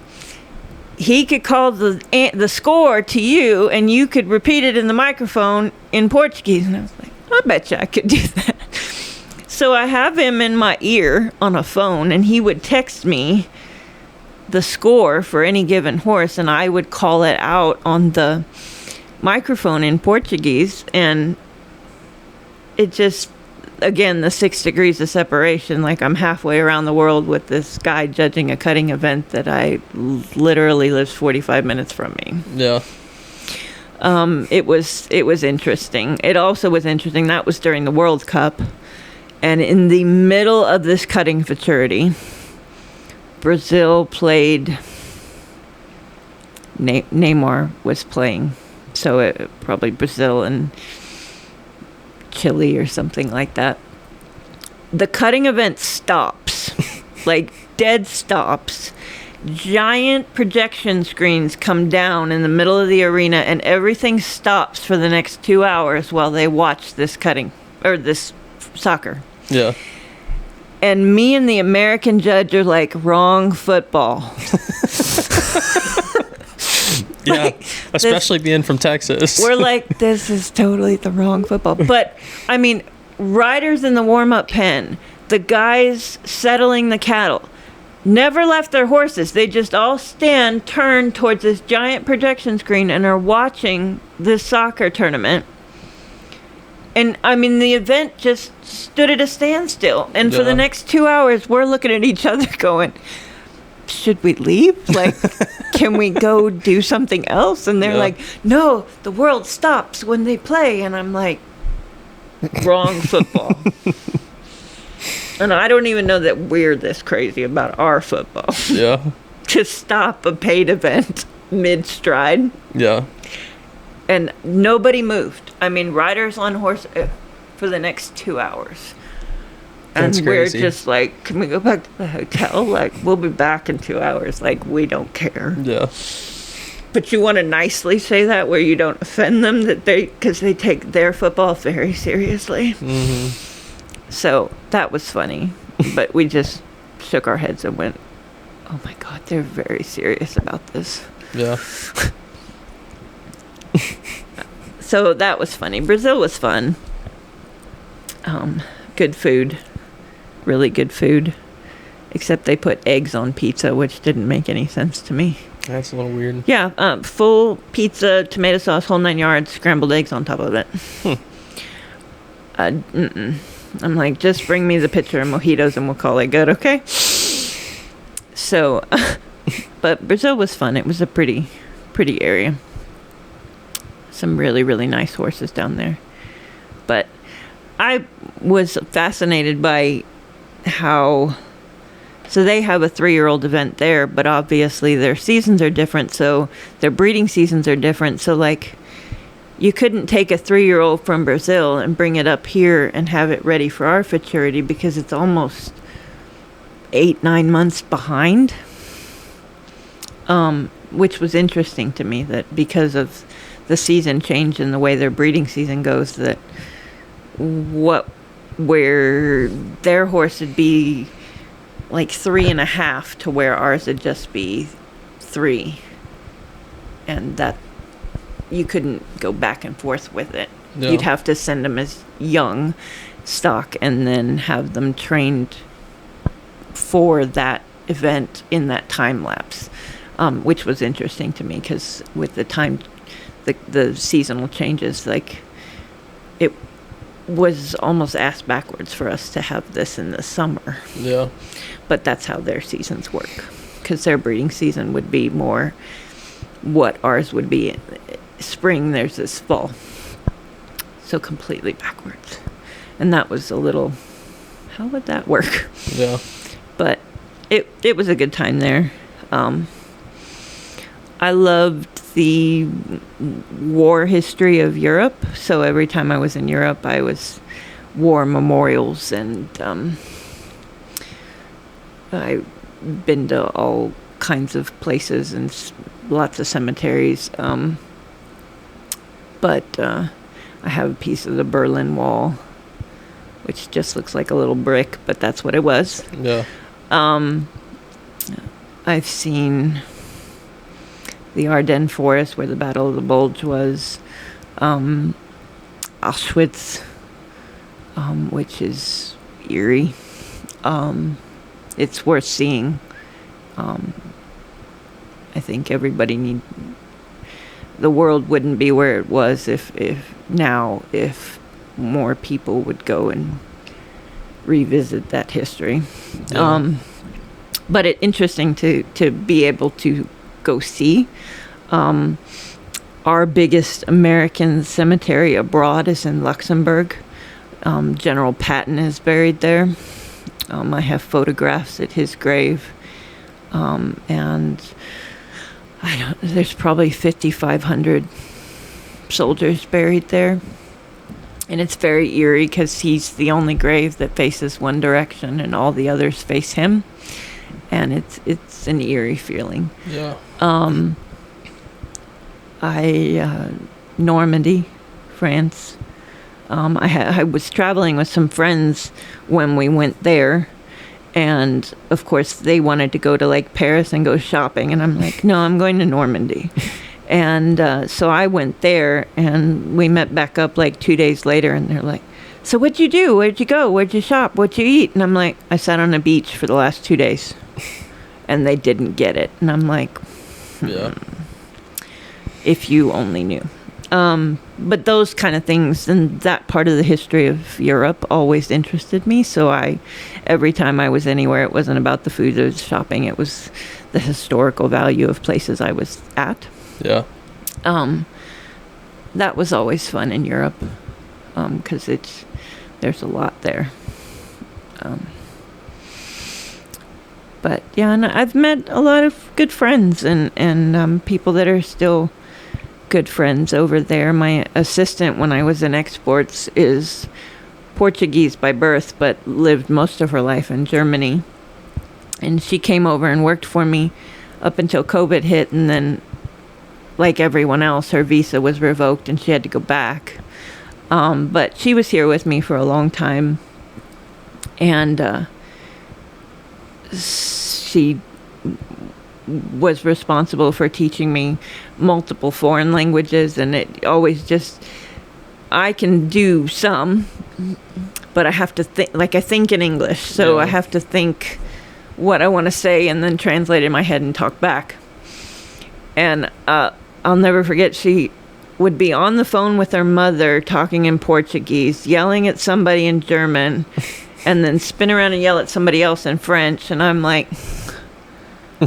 he could call the score to you, and you could repeat it in the microphone in Portuguese? And I was like, I bet you I could do that. So I have him in my ear on a phone, and he would text me the score for any given horse, and I would call it out on the microphone in Portuguese, and it just, again, the 6 degrees of separation, like I'm halfway around the world with this guy judging a cutting event that I literally lives 45 minutes from me. Yeah. It was interesting. It also was interesting, that was during the World Cup, and in the middle of this cutting futurity, Brazil played, Neymar was playing, so it probably Brazil and Chile or something like that. The cutting event stops, like dead stops. Giant projection screens come down in the middle of the arena, and everything stops for the next 2 hours while they watch this cutting, or this soccer. Yeah. And me and the American judge are like, wrong football. Yeah, especially being from Texas. We're like, this is totally the wrong football. But, I mean, riders in the warm-up pen, the guys settling the cattle, never left their horses. They just all stand, turn towards this giant projection screen and are watching this soccer tournament. And, I mean, the event just stood at a standstill. And for the next 2 hours, we're looking at each other going, should we leave? Like, can we go do something else? And they're like, no, the world stops when they play. And I'm like, wrong football. And I don't even know that we're this crazy about our football. Yeah. To stop a paid event mid-stride. Yeah. And nobody moved. I mean, riders on horse for the next 2 hours. That's and crazy. We're just like, can we go back to the hotel? Like, we'll be back in 2 hours. Like, we don't care. Yeah. But you want to nicely say that where you don't offend them, that because they take their football very seriously. Mm-hmm. So that was funny. But we just shook our heads and went, oh my God, they're very serious about this. Yeah. So that was funny. Brazil was fun. Good food. Really good food. Except they put eggs on pizza, which didn't make any sense to me. That's a little weird. Yeah, full pizza, tomato sauce, whole 9 yards, scrambled eggs on top of it. I'm like, just bring me the pitcher of mojitos and we'll call it good, okay? So, but Brazil was fun. It was a pretty area. Some really, really nice horses down there. But I was fascinated by how... So they have a 3-year-old event there, but obviously their seasons are different, so their breeding seasons are different. So, like, you couldn't take a 3-year-old from Brazil and bring it up here and have it ready for our futurity because it's almost 8-9 months behind. Which was interesting to me, that because of the season change and the way their breeding season goes, that where their horse would be like 3.5 to where ours would just be 3, and that you couldn't go back and forth with it. No. You'd have to send them as young stock and then have them trained for that event in that time lapse, which was interesting to me because with the time, the seasonal changes, like it was almost ass backwards for us to have this in the summer. Yeah. But that's how their seasons work, because their breeding season would be more what ours would be spring, there's this fall. So completely backwards. And that was a little, how would that work? Yeah. But it was a good time there. I loved the war history of Europe. So every time I was in Europe, I was war memorials, and I've been to all kinds of places and lots of cemeteries. But I have a piece of the Berlin Wall, which just looks like a little brick, but that's what it was. Yeah. I've seen the Ardennes Forest, where the Battle of the Bulge was. Auschwitz, which is eerie. It's worth seeing. I think the world wouldn't be where it was if more people would go and revisit that history. Yeah. But it's interesting to be able to go see. Our biggest American cemetery abroad is in Luxembourg. General Patton is buried there. I have photographs at his grave. And there's probably 5,500 soldiers buried there. And it's very eerie because he's the only grave that faces one direction and all the others face him. And it's an eerie feeling. Yeah. Normandy, France. I was traveling with some friends when we went there. And, of course, they wanted to go to, like, Paris and go shopping. And I'm like, no, I'm going to Normandy. And so I went there, and we met back up, like, 2 days later. And they're like, so what'd you do? Where'd you go? Where'd you shop? What'd you eat? And I'm like, I sat on a beach for the last 2 days. And they didn't get it. And I'm like, Yeah. If you only knew. But those kind of things and that part of the history of Europe always interested me. So every time I was anywhere, it wasn't about the food or the shopping. It was the historical value of places I was at. Yeah. That was always fun in Europe because there's a lot there. But yeah, and I've met a lot of good friends and people that are still good friends over there. My assistant when I was in exports is Portuguese by birth, but lived most of her life in Germany. And she came over and worked for me up until COVID hit, and then, like everyone else, her visa was revoked and she had to go back. But she was here with me for a long time, and she was responsible for teaching me multiple foreign languages, and it always I can do some, but I have to think, like I think in English, so Yeah. I have to think what I want to say and then translate in my head and talk back. And I'll never forget, she would be on the phone with her mother talking in Portuguese, yelling at somebody in German, and then spin around and yell at somebody else in French, and I'm like,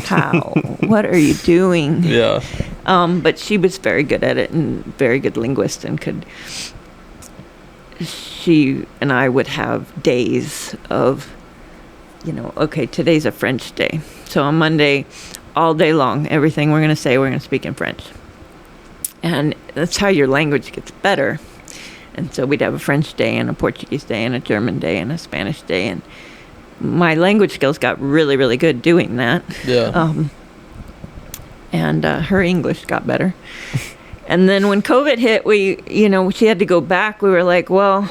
how? What are you doing? Yeah. But she was very good at it and very good linguist and she and I would have days of, okay, today's a French day. So on Monday, all day long, everything we're going to say, we're going to speak in French. And that's how your language gets better. And so we'd have a French day and a Portuguese day and a German day and a Spanish day, and my language skills got really, really good doing that. Yeah. And her English got better. And then when COVID hit, she had to go back. We were like, well,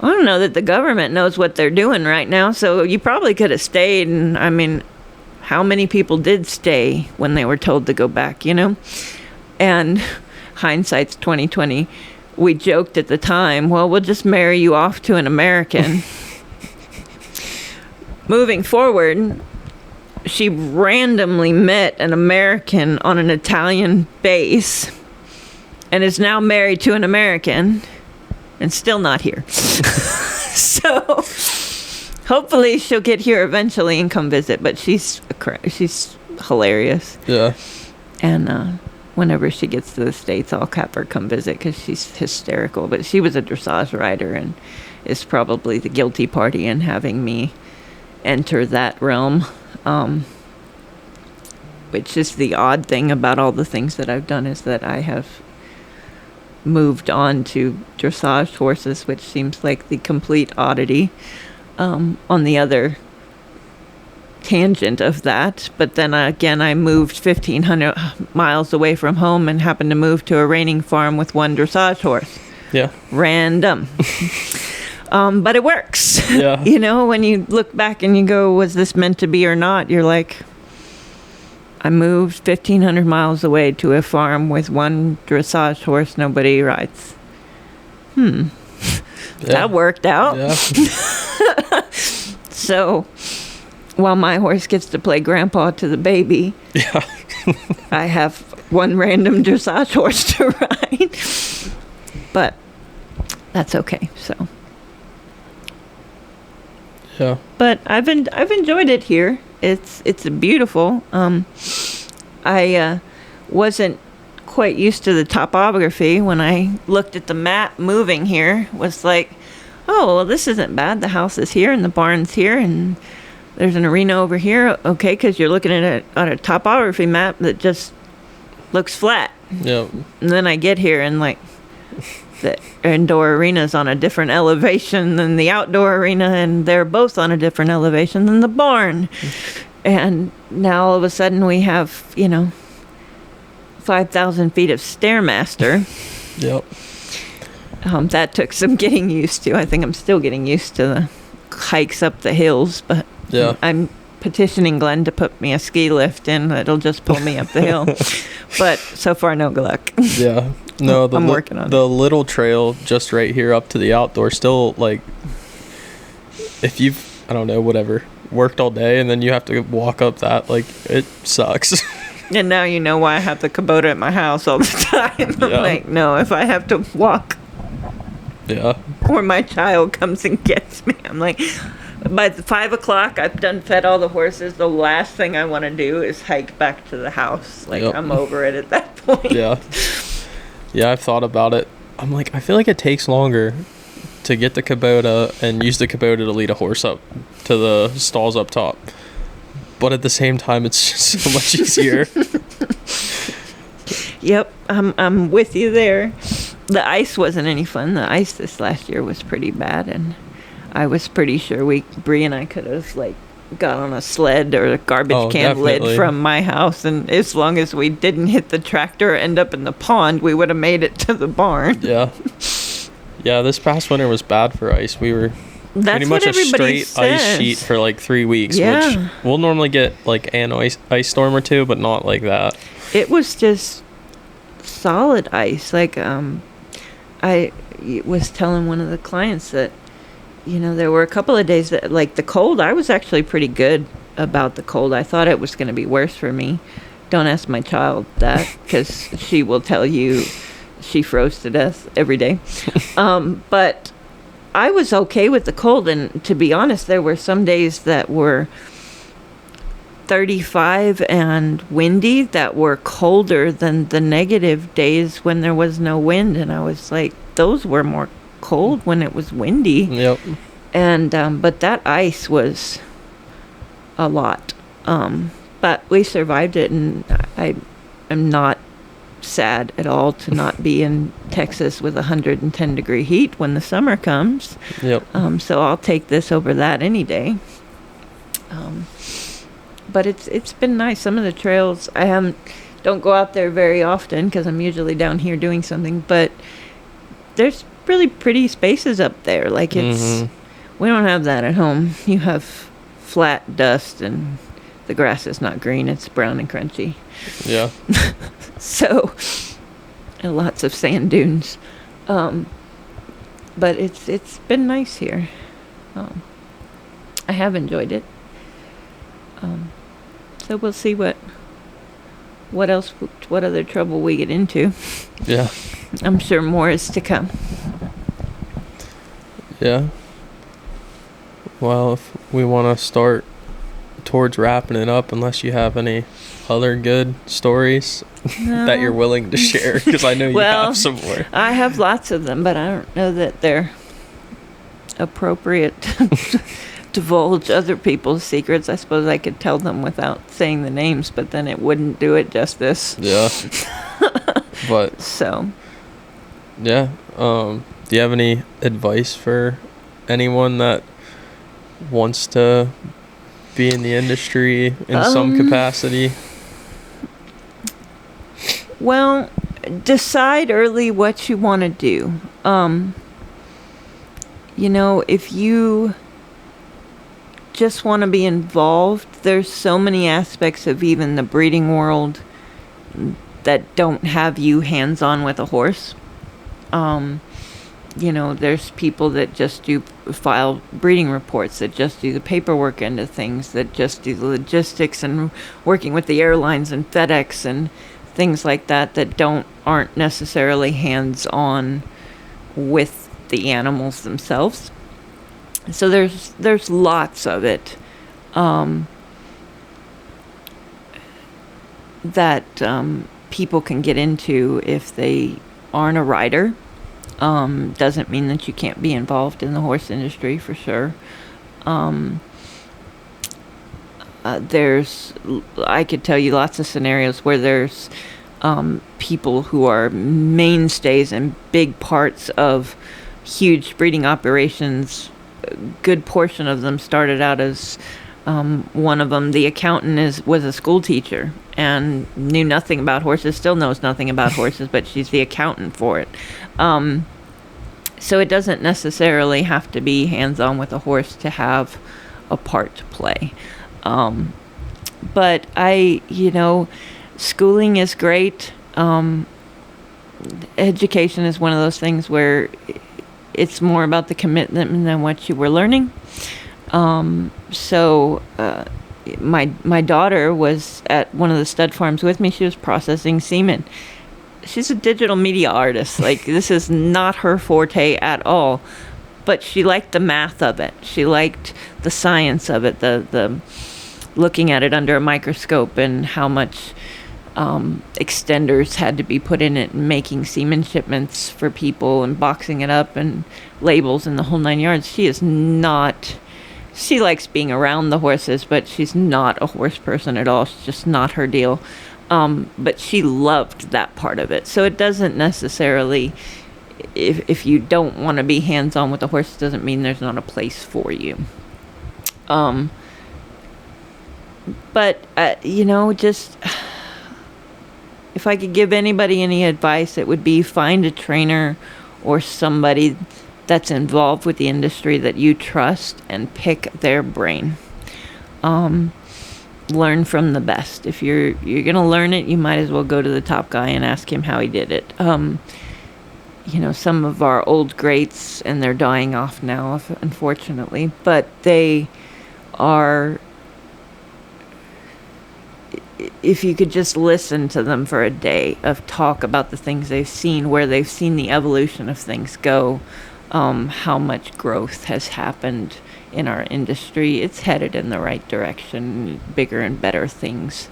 I don't know that the government knows what they're doing right now, so you probably could have stayed. And I mean, how many people did stay when they were told to go back, And hindsight's 2020. We joked at the time, well, we'll just marry you off to an American. Moving forward, she randomly met an American on an Italian base and is now married to an American and still not here. So hopefully she'll get here eventually and come visit, but she's hilarious. Yeah. And whenever she gets to the States, I'll have her come visit because she's hysterical. But she was a dressage rider and is probably the guilty party in having me enter that realm, which is the odd thing about all the things that I've done, is that I have moved on to dressage horses, which seems like the complete oddity on the other tangent of that. But then again, I moved 1,500 miles away from home and happened to move to a reining farm with one dressage horse. Yeah. Random. But it works. Yeah. When you look back and you go, was this meant to be or not? You're like, I moved 1,500 miles away to a farm with one dressage horse nobody rides. Yeah. That worked out. Yeah. So while my horse gets to play grandpa to the baby, Yeah. I have one random dressage horse to ride, but that's okay. So, Yeah. but I've enjoyed it here. It's beautiful. I wasn't quite used to the topography when I looked at the map moving here. Was like, oh, well, this isn't bad. The house is here and the barn's here and there's an arena over here. Okay, because you're looking at a topography map that just looks flat. Yep. And then I get here and like the indoor arena's on a different elevation than the outdoor arena, and they're both on a different elevation than the barn. And now all of a sudden we have, 5,000 feet of Stairmaster. Yep. That took some getting used to. I think I'm still getting used to the hikes up the hills, but Yeah. I'm petitioning Glenn to put me a ski lift in. It'll just pull me up the hill. But so far, no luck. Yeah. No, I'm working on the little trail just right here up to the outdoor still, like, if you've, I don't know, whatever, worked all day and then you have to walk up that, like, it sucks. And now you know why I have the Kubota at my house all the time. I'm Yeah. like, no, if I have to walk Yeah. or my child comes and gets me, I'm like, by 5 o'clock, I've done fed all the horses. The last thing I want to do is hike back to the house. Like, Yep. I'm over it at that point. Yeah. Yeah, I've thought about it. I'm like, I feel like it takes longer to get the Kubota and use the Kubota to lead a horse up to the stalls up top. But at the same time, it's just so much easier. Yep, I'm with you there. The ice wasn't any fun. The ice this last year was pretty bad, and I was pretty sure Bree and I could have like got on a sled or a garbage can definitely. lid from my house, and as long as we didn't hit the tractor or end up in the pond, we would have made it to the barn. Yeah. Yeah, this past winter was bad for ice. We were That's pretty much what a everybody straight ice says. sheet for like 3 weeks, Yeah. which we'll normally get like an ice storm or two, but not like that. It was just solid ice. Like, I was telling one of the clients that, there were a couple of days that, like, the cold, I was actually pretty good about the cold. I thought it was going to be worse for me. Don't ask my child that, because she will tell you she froze to death every day. But I was okay with the cold, and to be honest, there were some days that were 35 and windy that were colder than the negative days when there was no wind, and I was like, those were more cold when it was windy. Yep. And but that ice was a lot, but we survived it, and I am not sad at all to not be in Texas with 110 degree heat when the summer comes. Yep. So I'll take this over that any day. But it's been nice. Some of the trails don't go out there very often because I'm usually down here doing something, but there's really pretty spaces up there. Like, we don't have that at home. You have flat dust and the grass is not green, it's brown and crunchy. Yeah. So, and lots of sand dunes. But it's been nice here. I have enjoyed it. So we'll see what other trouble we get into. Yeah. I'm sure more is to come. Yeah. Well, if we want to start towards wrapping it up, unless you have any other good stories that you're willing to share, because I know you have some more. I have lots of them, but I don't know that they're appropriate to divulge other people's secrets. I suppose I could tell them without saying the names, but then it wouldn't do it justice. Yeah. But So, yeah. Do you have any advice for anyone that wants to be in the industry in some capacity? well, decide early what you want to do. If you just want to be involved, there's so many aspects of even the breeding world that don't have you hands-on with a horse. There's people that just do file breeding reports, that just do the paperwork end of things, that just do the logistics and working with the airlines and FedEx and things like that aren't necessarily hands-on with the animals themselves. So there's lots of it that people can get into if they aren't a rider. Doesn't mean that you can't be involved in the horse industry, for sure. I could tell you lots of scenarios where there's people who are mainstays and big parts of huge breeding operations. A good portion of them started out as one of them, the accountant, was a school teacher and knew nothing about horses, still knows nothing about horses, but she's the accountant for it. So it doesn't necessarily have to be hands-on with a horse to have a part to play. But schooling is great. Education is one of those things where it's more about the commitment than what you were learning. So my daughter was at one of the stud farms with me. She was processing semen. She's a digital media artist. Like, this is not her forte at all. But she liked the math of it. She liked the science of it, the looking at it under a microscope and how much extenders had to be put in it and making semen shipments for people and boxing it up and labels and the whole 9 yards. She likes being around the horses, but she's not a horse person at all. It's just not her deal. But she loved that part of it. So it doesn't necessarily, if you don't want to be hands-on with the horse, doesn't mean there's not a place for you. But just, if I could give anybody any advice, it would be find a trainer or somebody that's involved with the industry that you trust and pick their brain. Learn from the best. If you're going to learn it, you might as well go to the top guy and ask him how he did it. Some of our old greats, and they're dying off now, unfortunately, but they are, if you could just listen to them for a day of talk about the things they've seen, where they've seen the evolution of things go, how much growth has happened in our industry. It's headed in the right direction, bigger and better things.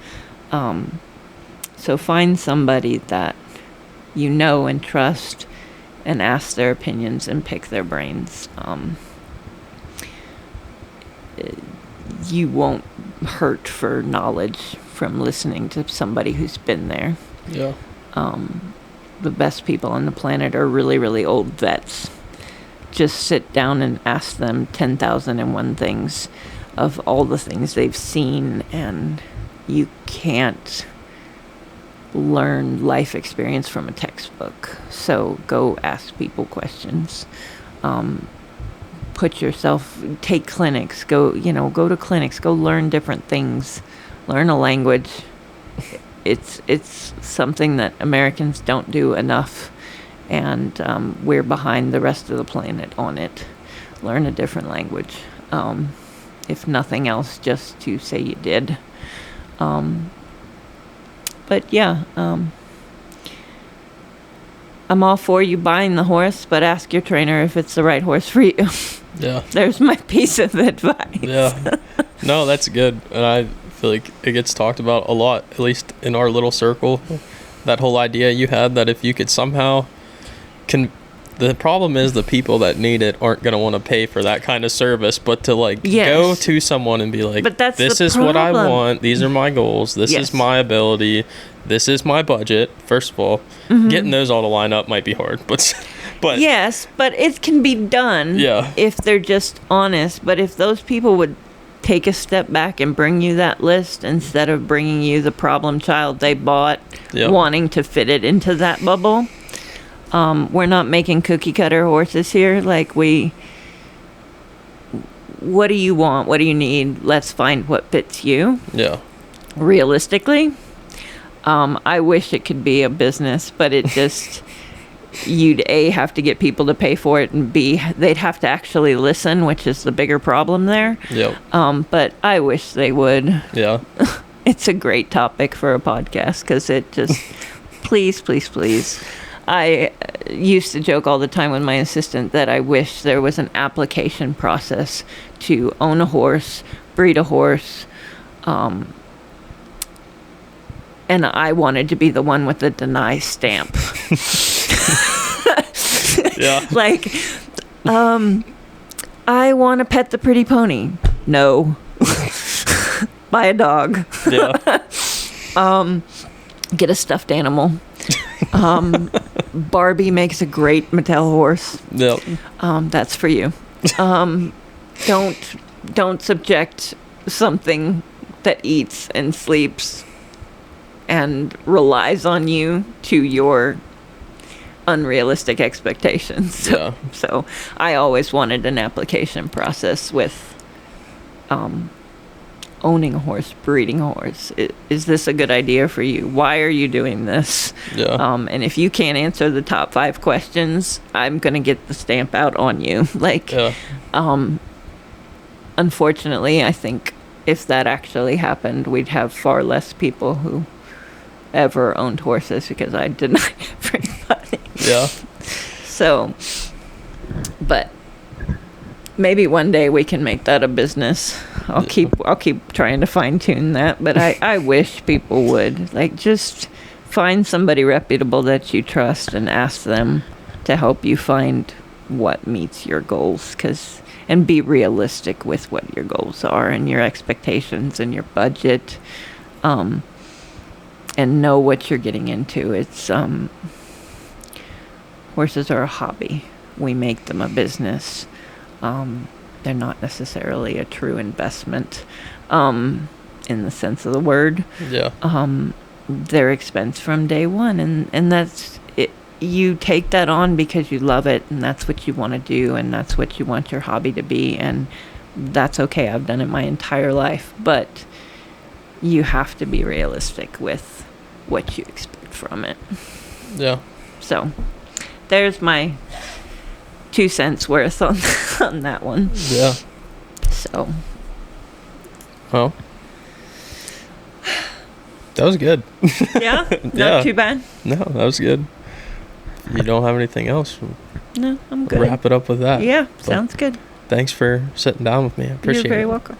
So find somebody that you know and trust and ask their opinions and pick their brains. You won't hurt for knowledge from listening to somebody who's been there. Yeah. The best people on the planet are really, really old vets. Just sit down and ask them 10,001 things of all the things they've seen, and you can't learn life experience from a textbook. So go ask people questions. Take clinics, go to clinics, go learn different things, learn a language. It's something that Americans don't do enough. And we're behind the rest of the planet on it. Learn a different language. If nothing else, just to say you did. But yeah, I'm all for you buying the horse, but ask your trainer if it's the right horse for you. Yeah. There's my piece of advice. Yeah. No, that's good. And I feel like it gets talked about a lot, at least in our little circle. That whole idea you had that if you could somehow... the problem is the people that need it aren't going to want to pay for that kind of service, but to go to someone and be like, but that's this is what I want, these are my goals, this is my ability, this is my budget. First of all, getting those all to line up might be hard, but yes, but it can be done. Yeah. If they're just honest. But if those people would take a step back and bring you that list instead of bringing you the problem child they bought, wanting to fit it into that bubble. We're not making cookie cutter horses here. What do you want? What do you need? Let's find what fits you. Yeah. Realistically, I wish it could be a business, but it just, you'd A, have to get people to pay for it, and B, they'd have to actually listen, which is the bigger problem there. Yep. But I wish they would. Yeah. It's a great topic for a podcast because it just, please, please, please. I used to joke all the time with my assistant that I wish there was an application process to own a horse, breed a horse, and I wanted to be the one with the deny stamp. Yeah. Like, I want to pet the pretty pony. No. Buy a dog. Yeah. Get a stuffed animal. Barbie makes a great Mattel horse. Yep. That's for you. Don't subject something that eats and sleeps and relies on you to your unrealistic expectations. So I always wanted an application process with owning a horse, breeding a horse. Is this a good idea for you? Why are you doing this? Yeah. And if you can't answer the top 5 questions, I'm going to get the stamp out on you. Like, Yeah. Unfortunately, I think if that actually happened, we'd have far less people who ever owned horses because I deny everybody. Yeah. So, but maybe one day we can make that a business. I'll keep trying to fine tune that, but I wish people would, like, just find somebody reputable that you trust and ask them to help you find what meets your goals, and be realistic with what your goals are and your expectations and your budget, and know what you're getting into. It's horses are a hobby. We make them a business. They're not necessarily a true investment, in the sense of the word. Yeah. They're expense from day one, and that's it. You take that on because you love it, and that's what you want to do, and that's what you want your hobby to be, and that's okay. I've done it my entire life, but you have to be realistic with what you expect from it. Yeah. So there's my 2 cents worth on that one. Yeah. So, Well, that was good. yeah, not Yeah. too bad. No, that was good. You don't have anything else? No, I'm good. Wrap it up with that. Yeah, But sounds good. Thanks for sitting down with me. I appreciate it. You're very welcome.